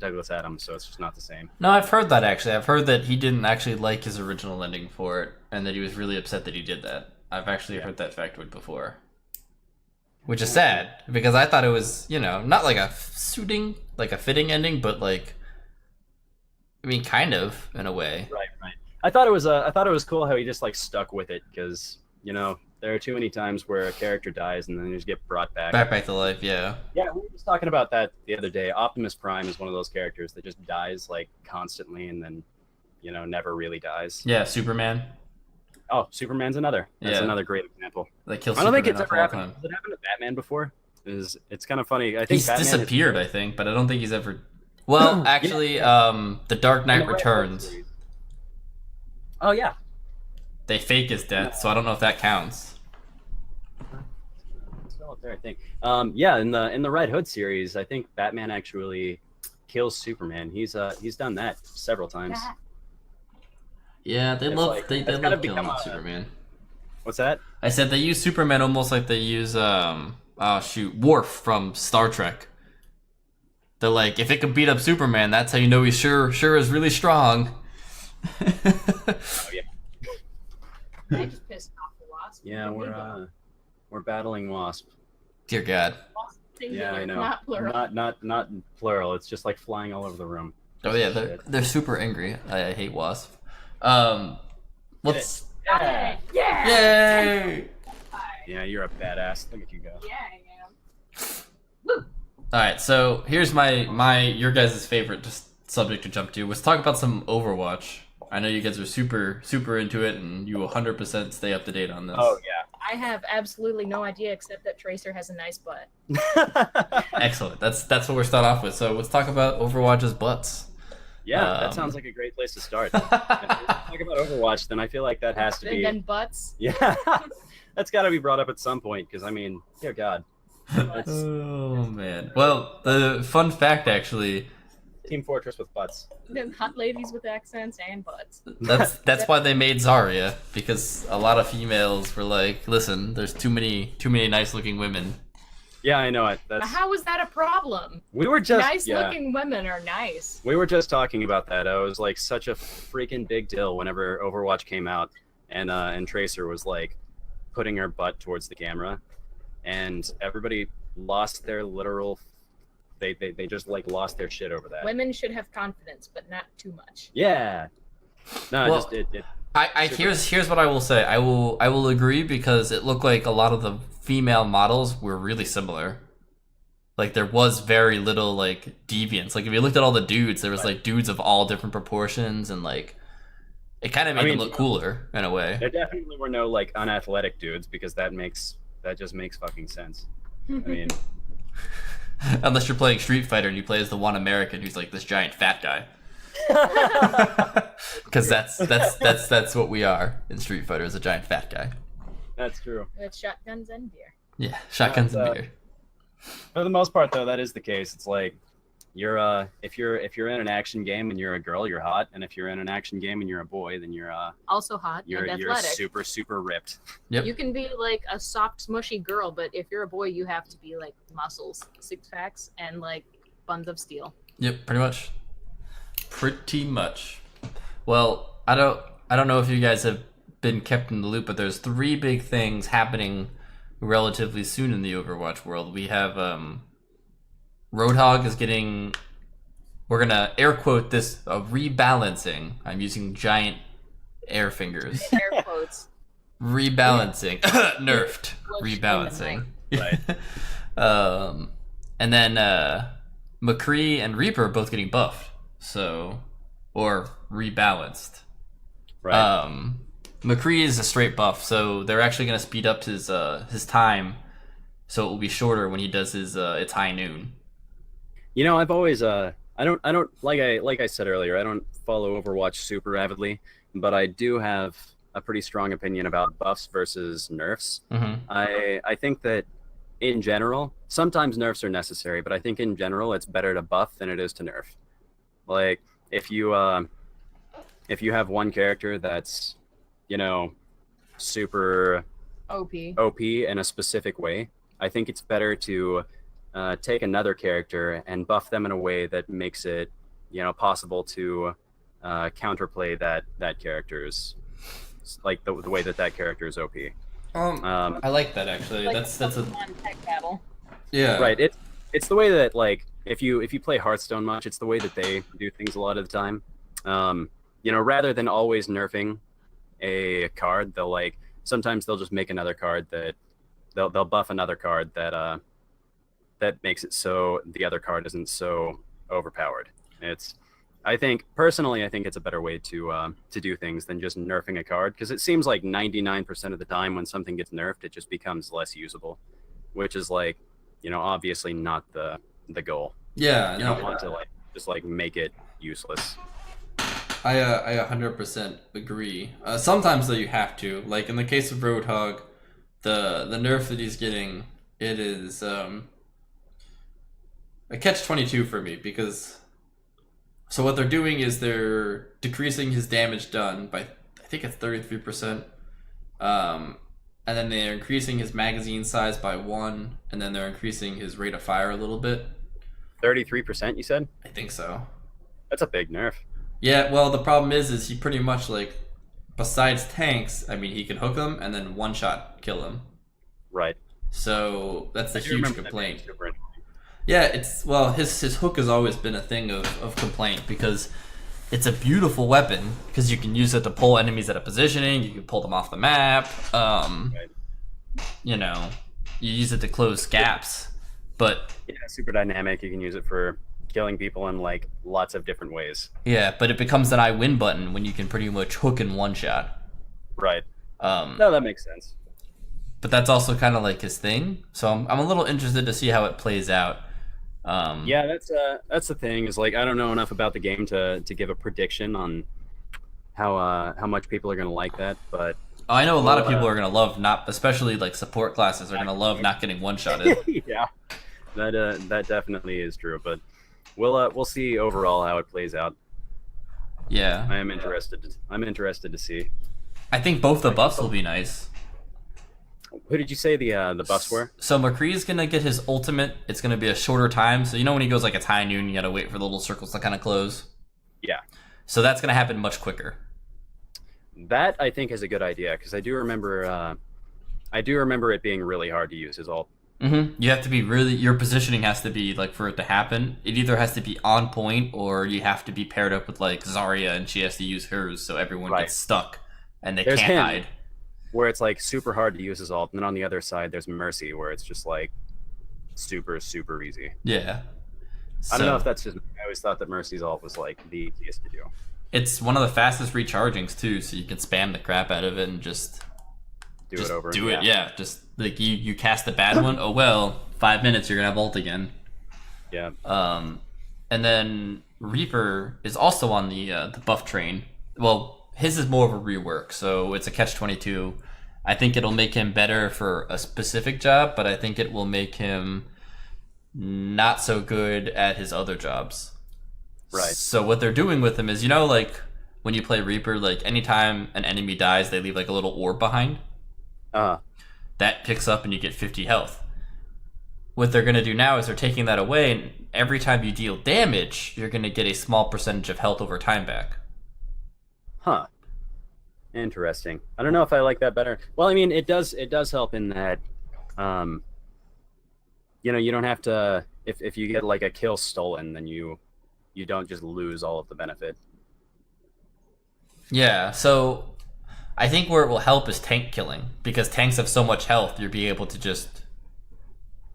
Douglas Adams, so it's just not the same. No, I've heard that actually. I've heard that he didn't actually like his original ending for it, and that he was really upset that he did that. I've actually heard that factoid before. Which is sad, because I thought it was, you know, not like a fitting ending, but like, I mean, kind of, in a way. Right. I thought it was cool how he just like stuck with it, because, you know, there are too many times where a character dies and then they just get brought back. Back to life, yeah. Yeah, we were just talking about that the other day. Optimus Prime is one of those characters that just dies like constantly and then, you know, never really dies. Yeah, Superman. Oh, Superman's another. That's another great example. That kills I don't Superman think it's ever happened. time. Has it happened to Batman before? It's kind of funny. I think He's Batman disappeared, I think, but I don't think he's ever. Well, actually, The Dark Knight Returns. Oh yeah. They fake his death, so I don't know if that counts. I think. Yeah, in the Red Hood series, I think Batman actually kills Superman. He's done that several times. Yeah, they It's love like- they it's love gotta killing become off a- Superman. What's that? I said they use Superman almost like they use Worf from Star Trek. They're like, if it can beat up Superman, that's how you know he's sure is really strong. Oh yeah. I just pissed off the Wasp. Yeah, we're battling Wasp. Dear God. Wasp Yeah, singular, I know. not plural. Not plural. It's just like flying all over the room. Oh yeah, they're super angry. I hate Wasp. Let's. Yeah. Yeah. Yay! Yeah, you're a badass. Look at you go. Yeah, I am. All right, so here's your guys' favorite just subject to jump to. Let's talk about some Overwatch. I know you guys are super into it, and you 100% stay up to date on this. Oh I have absolutely no idea except that Tracer has a nice butt. yeah. Excellent. That's what we're starting off with. So let's talk about Overwatch's butts. Yeah, that Um, sounds like a great place to start. If we talk about Overwatch, then I feel like that has to And be. then butts. Yeah, that's got to be brought up at some point because I mean, dear God, that's Oh man. Well, the fun fact actually, Team Fortress with butts. Then hot ladies with accents and butts. that's why they made Zarya, because a lot of females were like, listen, there's too many nice looking women. Yeah, I know it. That's How is that a problem? we were just Nice looking women are nice. We were just talking about that. It was like such a freaking big deal whenever Overwatch came out, and Tracer was like putting her butt towards the camera, and everybody lost their literal. They just like lost their shit over that. Women should have confidence, but not too much. Yeah. No, Well, it Here's what I will say. I will agree, because it looked like a lot of the female models were really similar. Like there was very little like deviance. Like if you looked at all the dudes, there was like dudes of all different proportions, and like it kind of made them look cooler in a way. there definitely were no like unathletic dudes because that just makes fucking sense. I mean, Unless you're playing Street Fighter and you play as the one American who's like this giant fat guy. Because that's what we are in Street Fighter, is a giant fat guy. that's true. With shotguns and beer. Yeah, shotguns and beer. For the most part, though, that is the case. It's like you're if you're in an action game and you're a girl, you're hot, and if you're in an action game and you're a boy, then you're Also hot and you're athletic. super ripped. Yep. You can be like a soft, smushy girl, but if you're a boy, you have to be like muscles, six packs, and like buns of steel. Yep, pretty much. Pretty much. Well, I don't know if you guys have been kept in the loop, but there's 3 big things happening relatively soon in the Overwatch world. We have Roadhog is getting, we're gonna air quote this, a rebalancing. I'm using giant air fingers. Air quotes. Rebalancing. Nerfed. Rebalancing. Right. And then McCree and Reaper are both getting buffed. So, or rebalanced. Right. McCree is a straight buff, so they're actually going to speed up his time, so it will be shorter when he does his it's high noon. You know, I've always I don't like I said earlier, I don't follow Overwatch super avidly, but I do have a pretty strong opinion about buffs versus nerfs. Mm-hmm. I think that in general, sometimes nerfs are necessary, but I think in general it's better to buff than it is to nerf. Like if you have one character that's, you know, super OP. in a specific way, I think it's better to take another character and buff them in a way that makes it, you know, possible to counterplay that character's, like the way that character is OP. I like that actually. Like That's a one tech battle. yeah. Right. It's the way that like if you play Hearthstone much, it's the way that they do things a lot of the time. Rather than always nerfing a card, sometimes they'll just make another card that they'll buff another card that makes it so the other card isn't so overpowered. I think it's a better way to do things than just nerfing a card, because it seems like 99% of the time when something gets nerfed, it just becomes less usable, which is obviously not the goal. Yeah, You don't want to just make it useless. I 100% agree. Sometimes though you have to, like in the case of Roadhog, the nerf that he's getting, it is a catch-22 for me, because so what they're doing is they're decreasing his damage done by, I think it's 33%, and then they're increasing his magazine size by 1, and then they're increasing his rate of fire a little bit. 33%, you said? I think so. That's a big nerf. Yeah, well, the problem is he pretty much, besides tanks, I mean, he can hook them and then one-shot kill them. Right. So that's a huge complaint. Super annoying. Yeah, his hook has always been a thing of complaint, because it's a beautiful weapon, because you can use it to pull enemies at a positioning, you can pull them off the map, Right. you use it to close gaps, but... Yeah, super dynamic. You can use it for killing people in lots of different ways. Yeah, but it becomes an I win button when you can pretty much hook in one shot. Right. No, that makes sense. But that's also kind of his thing, so I'm a little interested to see how it plays out. Yeah, that's the thing, is I don't know enough about the game to give a prediction on how much people are going to like that, but I know a lot of people are going to love especially support classes are going to love not getting one-shotted. Yeah, that definitely is true, but we'll see overall how it plays out. Yeah, I'm interested to see. I think both the buffs will be nice. Who did you say the buffs were? So McCree's gonna get his ultimate. It's gonna be a shorter time. So when he goes it's high noon, you gotta wait for the little circles to kind of close. Yeah. So that's gonna happen much quicker. That I think is a good idea, because I do remember it being really hard to use his ult. Mm-hmm. You have to be your positioning has to be for it to happen. It either has to be on point, or you have to be paired up with Zarya, and she has to use hers, so everyone gets stuck and they can't hide. Where it's super hard to use his ult, and then on the other side there's Mercy, where it's just super, super easy. Yeah. I don't know if that's just, I always thought that Mercy's ult was the easiest to do. It's one of the fastest rechargings too, so you can spam the crap out of it and just do it over. Do it, yeah. Just you cast a bad one, oh well, 5 minutes you're gonna have ult again. Yeah. And then Reaper is also on the buff train. Well, his is more of a rework, so it's a catch-22. I think it'll make him better for a specific job, but I think it will make him not so good at his other jobs. Right. So what they're doing with him is, when you play Reaper, anytime an enemy dies, they leave a little orb behind. That picks up and you get 50 health. What they're going to do now is they're taking that away, and every time you deal damage, you're going to get a small percentage of health over time back. Huh. Interesting. I don't know if I like that better. Well, I mean, it does help in that, you don't have to, if you get a kill stolen, then you don't just lose all of the benefit. Yeah, so I think where it will help is tank killing, because tanks have so much health, you'll be able to just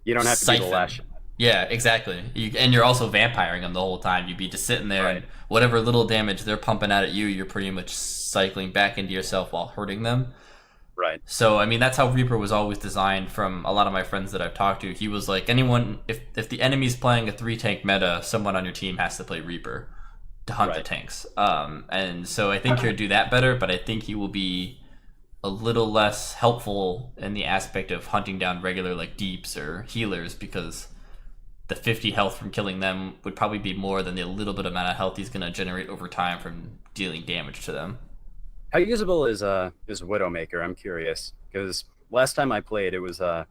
You don't have to do the last shot. Yeah, exactly. And you're also vampiring them the whole time. You'd be just sitting there, Right. and whatever little damage they're pumping out at you, you're pretty much cycling back into yourself while hurting them. Right. So, I mean, that's how Reaper was always designed from a lot of my friends that I've talked to. He was anyone, if the enemy's playing a 3-tank meta, someone on your team has to play Reaper to hunt the tanks. And so I think he'll do that better, but I think he will be a little less helpful in the aspect of hunting down regular deeps or healers, because the 50 health from killing them would probably be more than the little bit amount of health he's going to generate over time from dealing damage to them. How usable is Widowmaker? I'm curious, because last time I played, it was a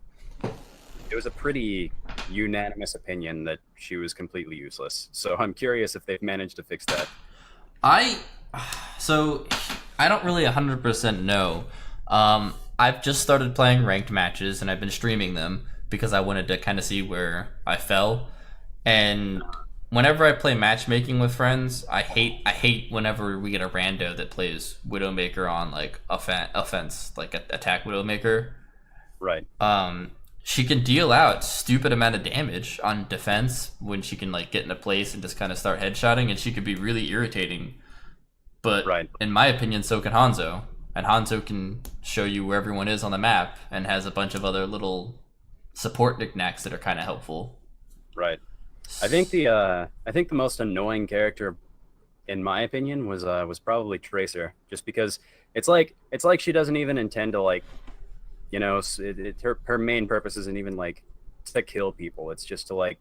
pretty unanimous opinion that she was completely useless. So I'm curious if they've managed to fix that. I don't really 100% know. I've just started playing ranked matches, and I've been streaming them because I wanted to kind of see where I fell. And whenever I play matchmaking with friends, I hate whenever we get a rando that plays Widowmaker on like offense, like attack Widowmaker. Right. She can deal out stupid amount of damage on defense when she can like get into place and just kind of start headshotting, and she could be really irritating. But in my opinion, so can Hanzo. And Hanzo can show you where everyone is on the map and has a bunch of other little support knickknacks that are kind of helpful. Right. I think the most annoying character, in my opinion, was probably Tracer, just because it's like she doesn't even intend to like, you know, her main purpose isn't even like to kill people. It's just to like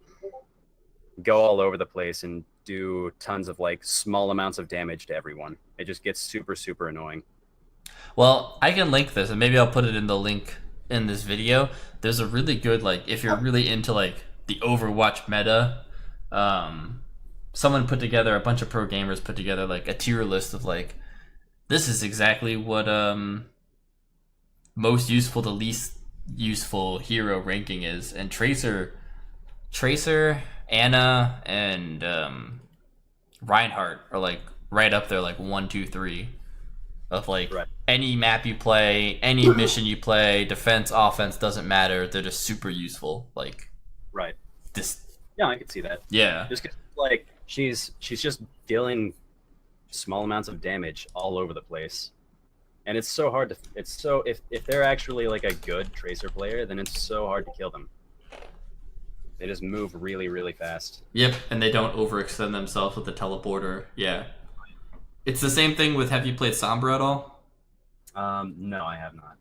go all over the place and do tons of like small amounts of damage to everyone. It just gets super, super annoying. Well, I can link this, and maybe I'll put it in the link in this video. There's a really good, like, if you're really into like the Overwatch meta, someone put together, a bunch of pro gamers put together like a tier list of like, this is exactly what most useful to least useful hero ranking is, and Tracer, Anna, and Reinhardt are like right up there, like 1, 2, 3 of like any map you play, any mission you play, defense, offense, doesn't matter. They're just super useful. Like this. Yeah, I can see that. Yeah. Just 'cause, like she's just dealing small amounts of damage all over the place. And it's so hard to if they're actually like a good Tracer player, then it's so hard to kill them. They just move really, really fast. Yep, and they don't overextend themselves with the teleporter. Yeah. It's the same thing with, have you played Sombra at all? No, I have not.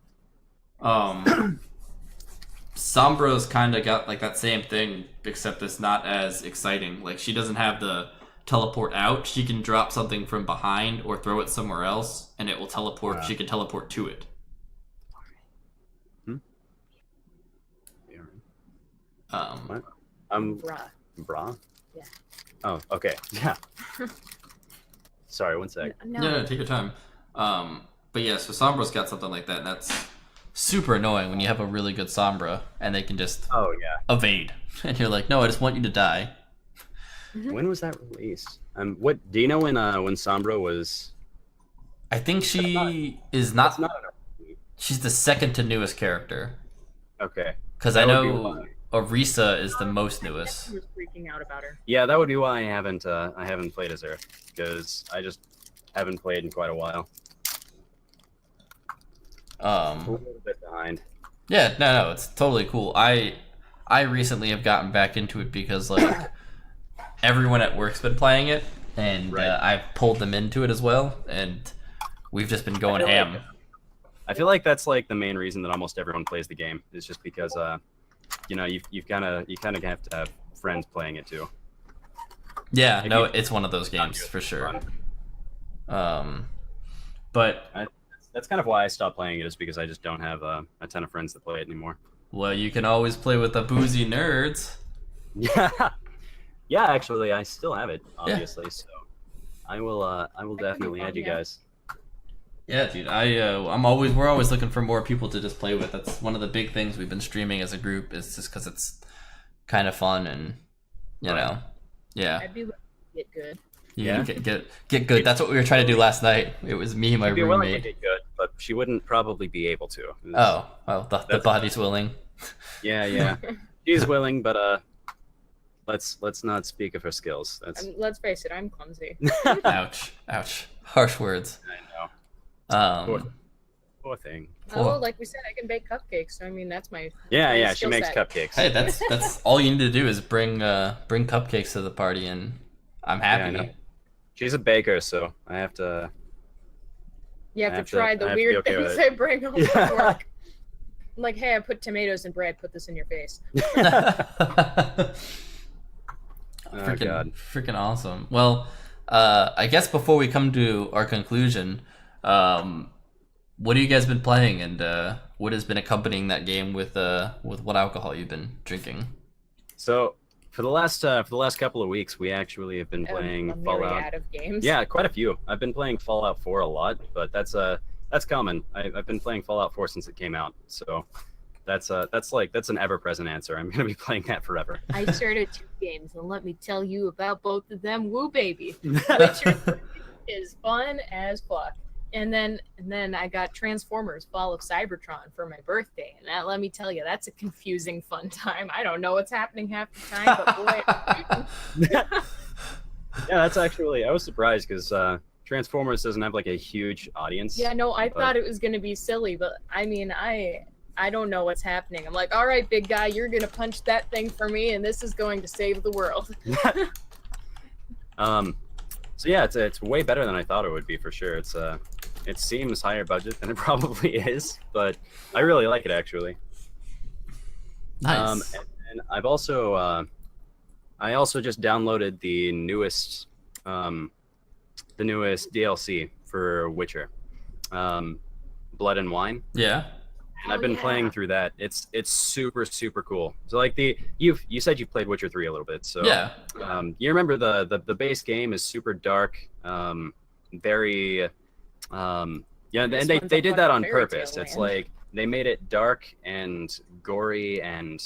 Sombra's kind of got like that same thing, except it's not as exciting. Like, she doesn't have the teleport out. She can drop something from behind or throw it somewhere else, and it will teleport. Wow. She can teleport to it. What? Bra? Yeah. Oh, okay. Yeah. Sorry, one sec. No, take your time. But yeah, so Sombra's got something like that, and that's super annoying when you have a really good Sombra and they can just evade, and you're like, no, I just want you to die. When was that released? What do you know when Sombra was? I think she is not. She's the second to newest character. Okay. Because I know Orisa is the most newest. I was freaking out about her. Yeah, that would be why I haven't played as her, because I just haven't played in quite a while. A little bit behind. Yeah, no, it's totally cool. I recently have gotten back into it because like everyone at work's been playing it, and I've pulled them into it as well, and we've just been going ham. I feel like that's like the main reason that almost everyone plays the game, is just because you know, you kind of have to have friends playing it too. Yeah, no, it's one of those games for sure. But that's kind of why I stopped playing it, is because I just don't have a ton of friends that play it anymore. Well, you can always play with the Boozy nerds. Yeah, actually, I still have it, obviously. So I will definitely add you guys. Yeah, dude, we're always looking for more people to just play with. That's one of the big things we've been streaming as a group, is just because it's kind of fun, and you know, yeah. I'd be willing to get good. Yeah, get good. That's what we were trying to do last night. It was me and my roommate. Willing to get good, but she wouldn't probably be able to. The body's willing. Yeah. She's willing, but let's not speak of her skills. Let's face it, I'm clumsy. Ouch. Harsh words. I know. Poor thing. Oh, like we said, I can bake cupcakes. So I mean, that's my she makes cupcakes. Hey, that's all you need to do is bring cupcakes to the party, and I'm happy. Yeah, she's a baker, so I have to. You have to try the weird things I bring home from work. I'm like, hey, I put tomatoes in bread. Put this in your face. Freaking awesome. Well, I guess before we come to our conclusion, what have you guys been playing, and what has been accompanying that game with what alcohol you've been drinking? So for the last couple of weeks, we actually have been playing Fallout. Of games. Yeah, quite a few. I've been playing Fallout 4 a lot, but that's that's common. I've been playing Fallout 4 since it came out, so that's an ever-present answer. I'm gonna be playing that forever. I started 2 games, and let me tell you about both of them. Woo, baby! Witcher 3 is fun as fuck. And then I got Transformers: Fall of Cybertron for my birthday, and that, let me tell you, that's a confusing, fun time. I don't know what's happening half the time, but boy. Yeah, that's actually, I was surprised because Transformers doesn't have like a huge audience. Yeah, no, I thought it was gonna be silly, but I mean, I don't know what's happening. I'm like, all right, big guy, you're gonna punch that thing for me, and this is going to save the world. So yeah, it's way better than I thought it would be for sure. It seems higher budget than it probably is, but I really like it actually. Nice. And I've also I also just downloaded the newest DLC for Witcher, Blood and Wine. Yeah. And I've been playing through that. It's super cool. So like you said you played Witcher 3 a little bit. So yeah. You remember the base game is super dark, very yeah, and they did that on purpose. It's like they made it dark and gory, and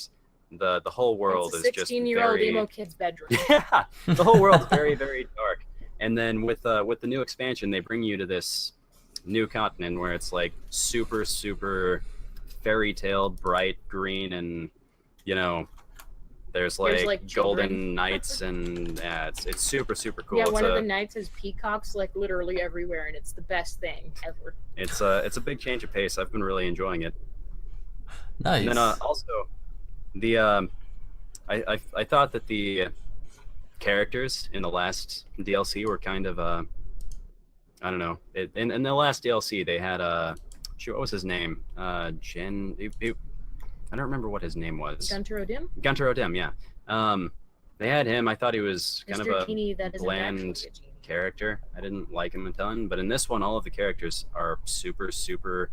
the whole world is just 16-year-old emo kid's bedroom. Yeah, the whole world's very dark. And then with the new expansion, they bring you to this new continent where it's like super fairy tale, bright green, and there's like golden knights, and yeah, it's super cool. Yeah, one of the knights has peacocks like literally everywhere, and it's the best thing ever. It's a big change of pace. I've been really enjoying it. Nice. And then also the I thought that the characters in the last DLC were kind of I don't know. In the last DLC they had what was his name? I don't remember what his name was. Gunter O'Dim? Gunter O'Dim, yeah. They had him. I thought he was kind Mr. of a Genie, that bland character. I didn't like him a ton, but in this one, all of the characters are super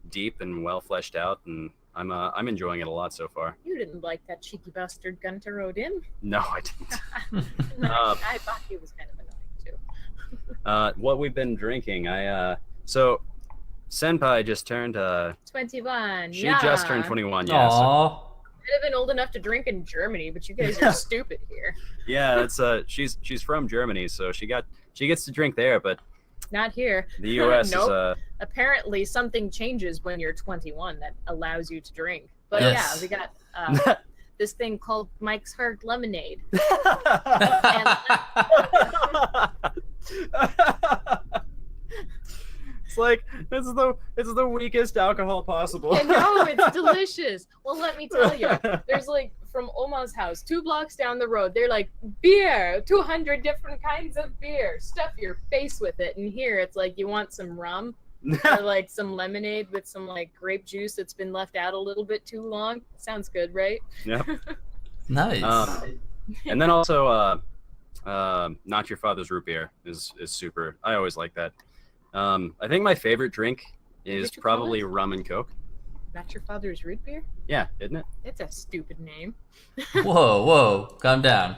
deep and well fleshed out, and I'm enjoying it a lot so far. You didn't like that cheeky bastard Gunter O'Dim? No, I didn't. I thought he was kind of annoying too. What we've been drinking, so Senpai just turned 21. She just turned 21. Yeah. Aww. I'd have been old enough to drink in Germany, but you guys are stupid here. Yeah, that's she's from Germany, so she gets to drink there, but not here. The U.S. Nope. is Apparently, something changes when you're 21 that allows you to drink. But yes. yeah, we got this thing called Mike's Hard Lemonade. It's like it's the weakest alcohol possible. I know, it's delicious. Well, let me tell you, there's like from Oma's house, 2 blocks down the road, they're like beer, 200 different kinds of beer. Stuff your face with it. And here it's like you want some rum or like some lemonade with some like grape juice that's been left out a little bit too long. Sounds good, right? Yep. Nice. And then also Not Your Father's Root Beer is super. I always like that. I think my favorite drink is probably rum and Coke. Not Your Father's Root Beer? Yeah, isn't it? It's a stupid name. Whoa, calm down.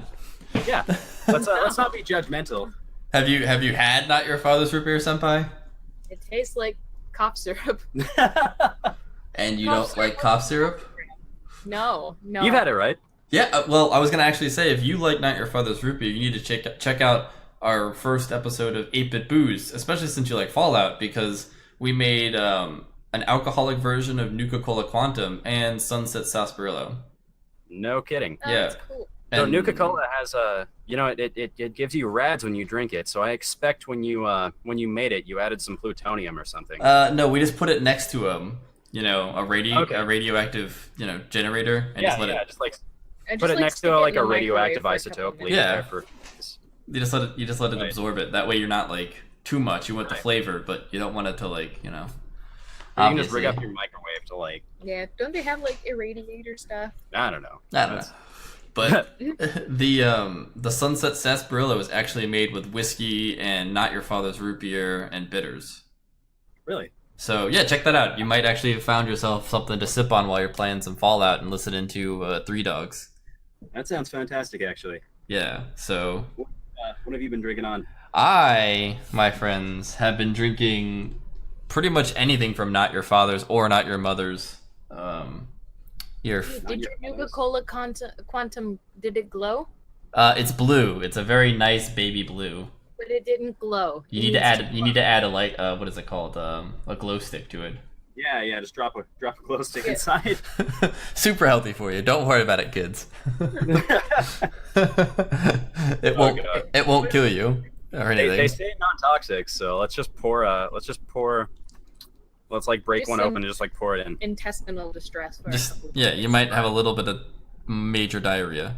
Yeah, let's not be judgmental. Have you had Not Your Father's Root Beer, Senpai? It tastes like cough syrup. And you don't like cough syrup? No. You've had it, right? Yeah, well, I was going to actually say, if you like Not Your Father's Root Beer, you need to check out our first episode of 8-Bit Booze, especially since you like Fallout, because we made an alcoholic version of Nuka-Cola Quantum and Sunset Sarsaparilla. No kidding. Oh, yeah. That's cool. So Nuka-Cola has it gives you rads when you drink it. So I expect when you made it, you added some plutonium or something. No, we just put it next to a radioactive generator, and just put it next to like a radioactive isotope. Leave it there for. You just let it absorb it. That way you're not like too much. You want the flavor, but you don't want it to like. You can just rig up your microwave to like. Yeah, don't they have like irradiator stuff? I don't know. But the Sunset Sarsaparilla was actually made with whiskey and Not Your Father's Root Beer and bitters. Really? So yeah, check that out. You might actually have found yourself something to sip on while you're playing some Fallout and listening to Three Dogs. That sounds fantastic, actually. Yeah. So. What have you been drinking on? I, my friends, have been drinking pretty much anything from not your father's or not your mother's. Did your Nuka-Cola Quantum, did it glow? It's blue. It's a very nice baby blue. But it didn't glow. You need to add a light. What is it called? A glow stick to it. Yeah. Just drop a glow stick inside. Super healthy for you. Don't worry about it, kids. It won't kill you or anything. They say non-toxic, so let's like break one open and just like pour it in. Intestinal distress. You might have a little bit of major diarrhea.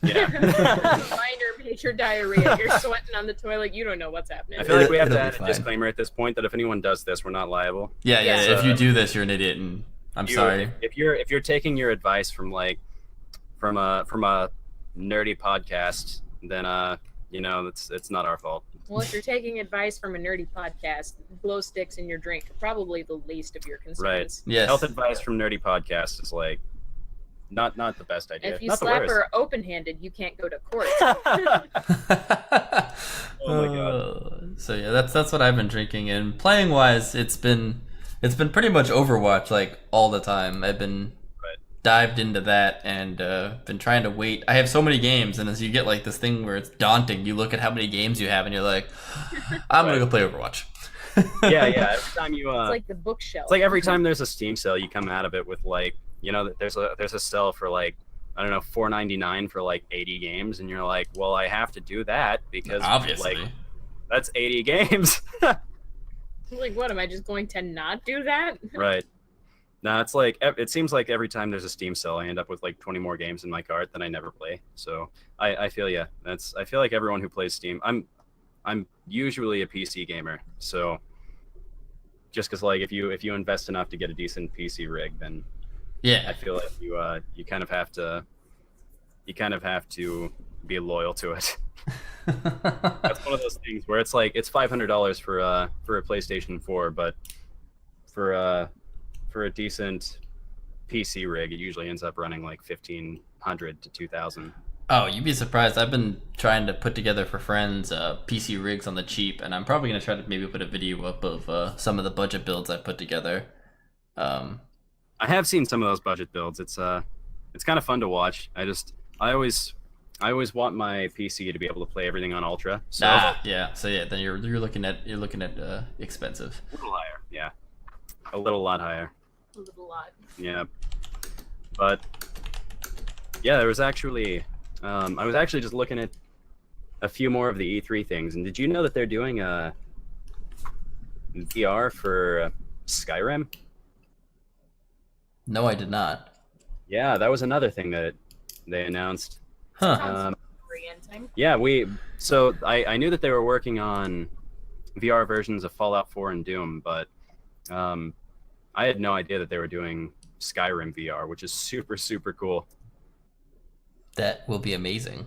Yeah. Minor major diarrhea. You're sweating on the toilet. You don't know what's happening. I feel like we have to add a disclaimer at this point that if anyone does this, we're not liable. Yeah. If you do this, you're an idiot, and I'm sorry. If you're taking your advice from a nerdy podcast, then it's not our fault. Well, if you're taking advice from a nerdy podcast, glow sticks in your drink are probably the least of your concerns. Right. Yes. Health advice from nerdy podcasts is like not the best idea. If you not slap her open-handed, you can't go to court. Oh my god. So yeah, that's what I've been drinking, and playing wise, it's been pretty much Overwatch like all the time. I've been dived into that and been trying to wait. I have so many games, and as you get like this thing where it's daunting, you look at how many games you have, and you're like, I'm gonna go play Overwatch. Yeah. Every time you it's like the bookshelf. It's like every time there's a Steam sale, you come out of it with like, there's a sale for like, I don't know, $4.99 for like 80 games, and you're like, well, I have to do that because obviously like that's 80 games. Like, what, am I just going to not do that? Right. No, it's like, it seems like every time there's a Steam sale, I end up with like 20 more games in my cart that I never play. So I feel ya. I feel like everyone who plays Steam, I'm usually a PC gamer, so just because like if you invest enough to get a decent PC rig, then I feel like you kind of have to be loyal to it. That's one of those things where it's like it's $500 for a PlayStation 4, but for a decent PC rig, it usually ends up running like $1,500 to $2,000. Oh, you'd be surprised. I've been trying to put together for friends PC rigs on the cheap, and I'm probably going to try to maybe put a video up of some of the budget builds I've put together. I have seen some of those budget builds. It's kind of fun to watch. I always want my PC to be able to play everything on Ultra. So then you're looking at expensive. A little higher, yeah. A lot higher. A little lot. Yeah. But yeah, there was actually I was actually just looking at a few more of the E3 things, and did you know that they're doing a VR for Skyrim? No, I did not. Yeah, that was another thing that they announced. Huh. Yeah, I knew that they were working on VR versions of Fallout 4 and Doom, but I had no idea that they were doing Skyrim VR, which is super, super cool. That will be amazing.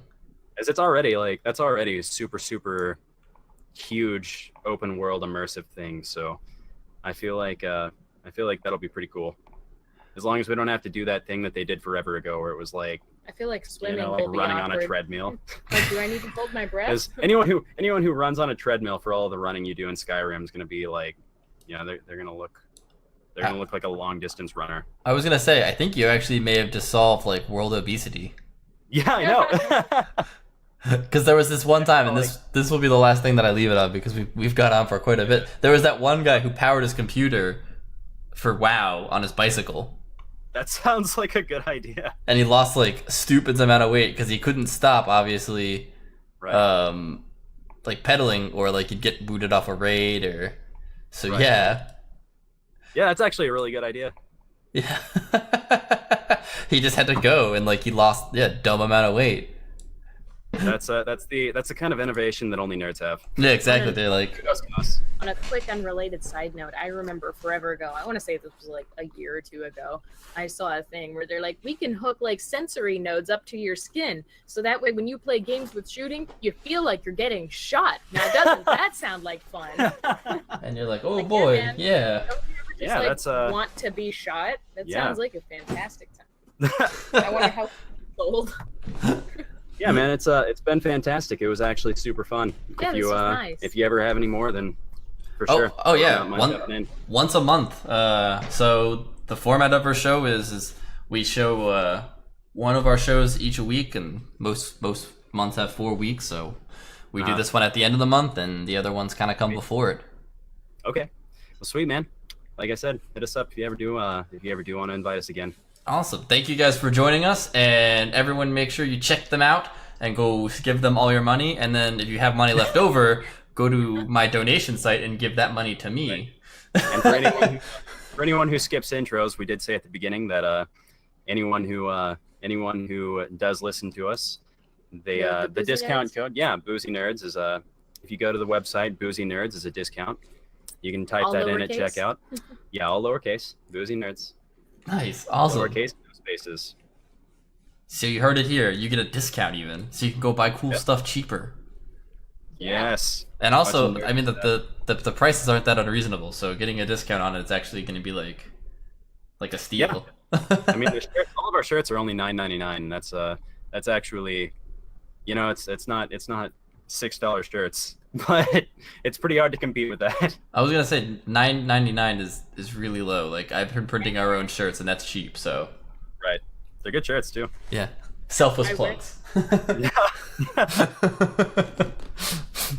As that's already a super, super huge open world immersive thing. So I feel like that'll be pretty cool. As long as we don't have to do that thing that they did forever ago, where it was like, I feel like swimming like will be running awkward. on a treadmill. Like, do I need to hold my breath? Because anyone who runs on a treadmill for all of the running you do in Skyrim is going to be like, they're going to look like a long distance runner. I was gonna say, I think you actually may have just solved like world obesity. Yeah, I know. Because there was this one time, and this will be the last thing that I leave it on because we've got on for quite a bit. There was that one guy who powered his computer for WoW on his bicycle. That sounds like a good idea. And he lost like stupid amount of weight because he couldn't stop, obviously, right. like pedaling, or like he'd get booted off a raid, or so right. Yeah, that's actually a really good idea. Yeah. He just had to go, and like he lost dumb amount of weight. That's the kind of innovation that only nerds have. Yeah, exactly. They're like, on a quick unrelated side note, I remember forever ago, I want to say this was like a year or two ago, I saw a thing where they're like, we can hook like sensory nodes up to your skin, so that way when you play games with shooting, you feel like you're getting shot. Now doesn't that sound like fun? And you're like, oh like, boy, yeah. Don't you ever just want to be shot? That sounds like a fantastic time. I wonder how it's sold. Yeah, man, it's been fantastic. It was actually super fun. Yeah, If you nice. if you ever have any more, then for Oh, sure. oh yeah, Don't mind jumping in. once a month. So the format of our show is we show one of our shows each a week, and most months have 4 weeks. So we do this one at the end of the month, and the other ones kind of come before it. Okay, well, sweet man. Like I said, hit us up if you ever do want to invite us again. Awesome. Thank you guys for joining us, and everyone make sure you check them out and go give them all your money, and then if you have money left over, go to my donation site and give that money to me. And for anyone who skips intros, we did say at the beginning that anyone who does listen to us, the discount code, Boozy Nerds is if you go to the website, Boozy Nerds is a discount. You can type All that in lowercase? at checkout. Yeah, all lowercase. Boozy Nerds. Nice. Awesome. Lowercase, no spaces. So you heard it here. You get a discount even, so you can go buy cool stuff cheaper. Yes. And also, Much I mean, the prices aren't that unreasonable. So getting a discount on it is actually going to be like a steal. I mean, all of our shirts are only $9.99. That's actually, it's not $6 shirts, but it's pretty hard to compete with that. I was gonna say $9.99 is really low. Like I've been printing our own shirts, and that's cheap. So Right. They're good shirts too. yeah, selfless I plugs.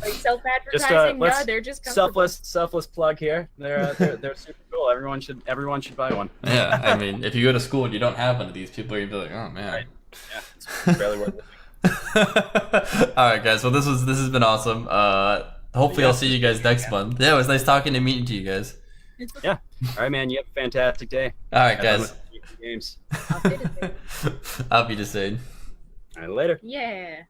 Like self-advertising? let's- No, they're just comfortable. Selfless plug here. They're super cool. Everyone should buy one. Yeah, I mean, if you go to school and you don't have one of these, people are gonna be like, "Oh man." Right. Yeah, it's barely worth it. All right, guys. Well, this has been awesome. Hopefully, I'll see you guys next month. Yeah, it was nice talking and meeting to you guys. Yeah. All right, man. You have a fantastic day. All right, Have fun guys. with the games. I'll fit it there. I'll be the same. All right, later. Yeah.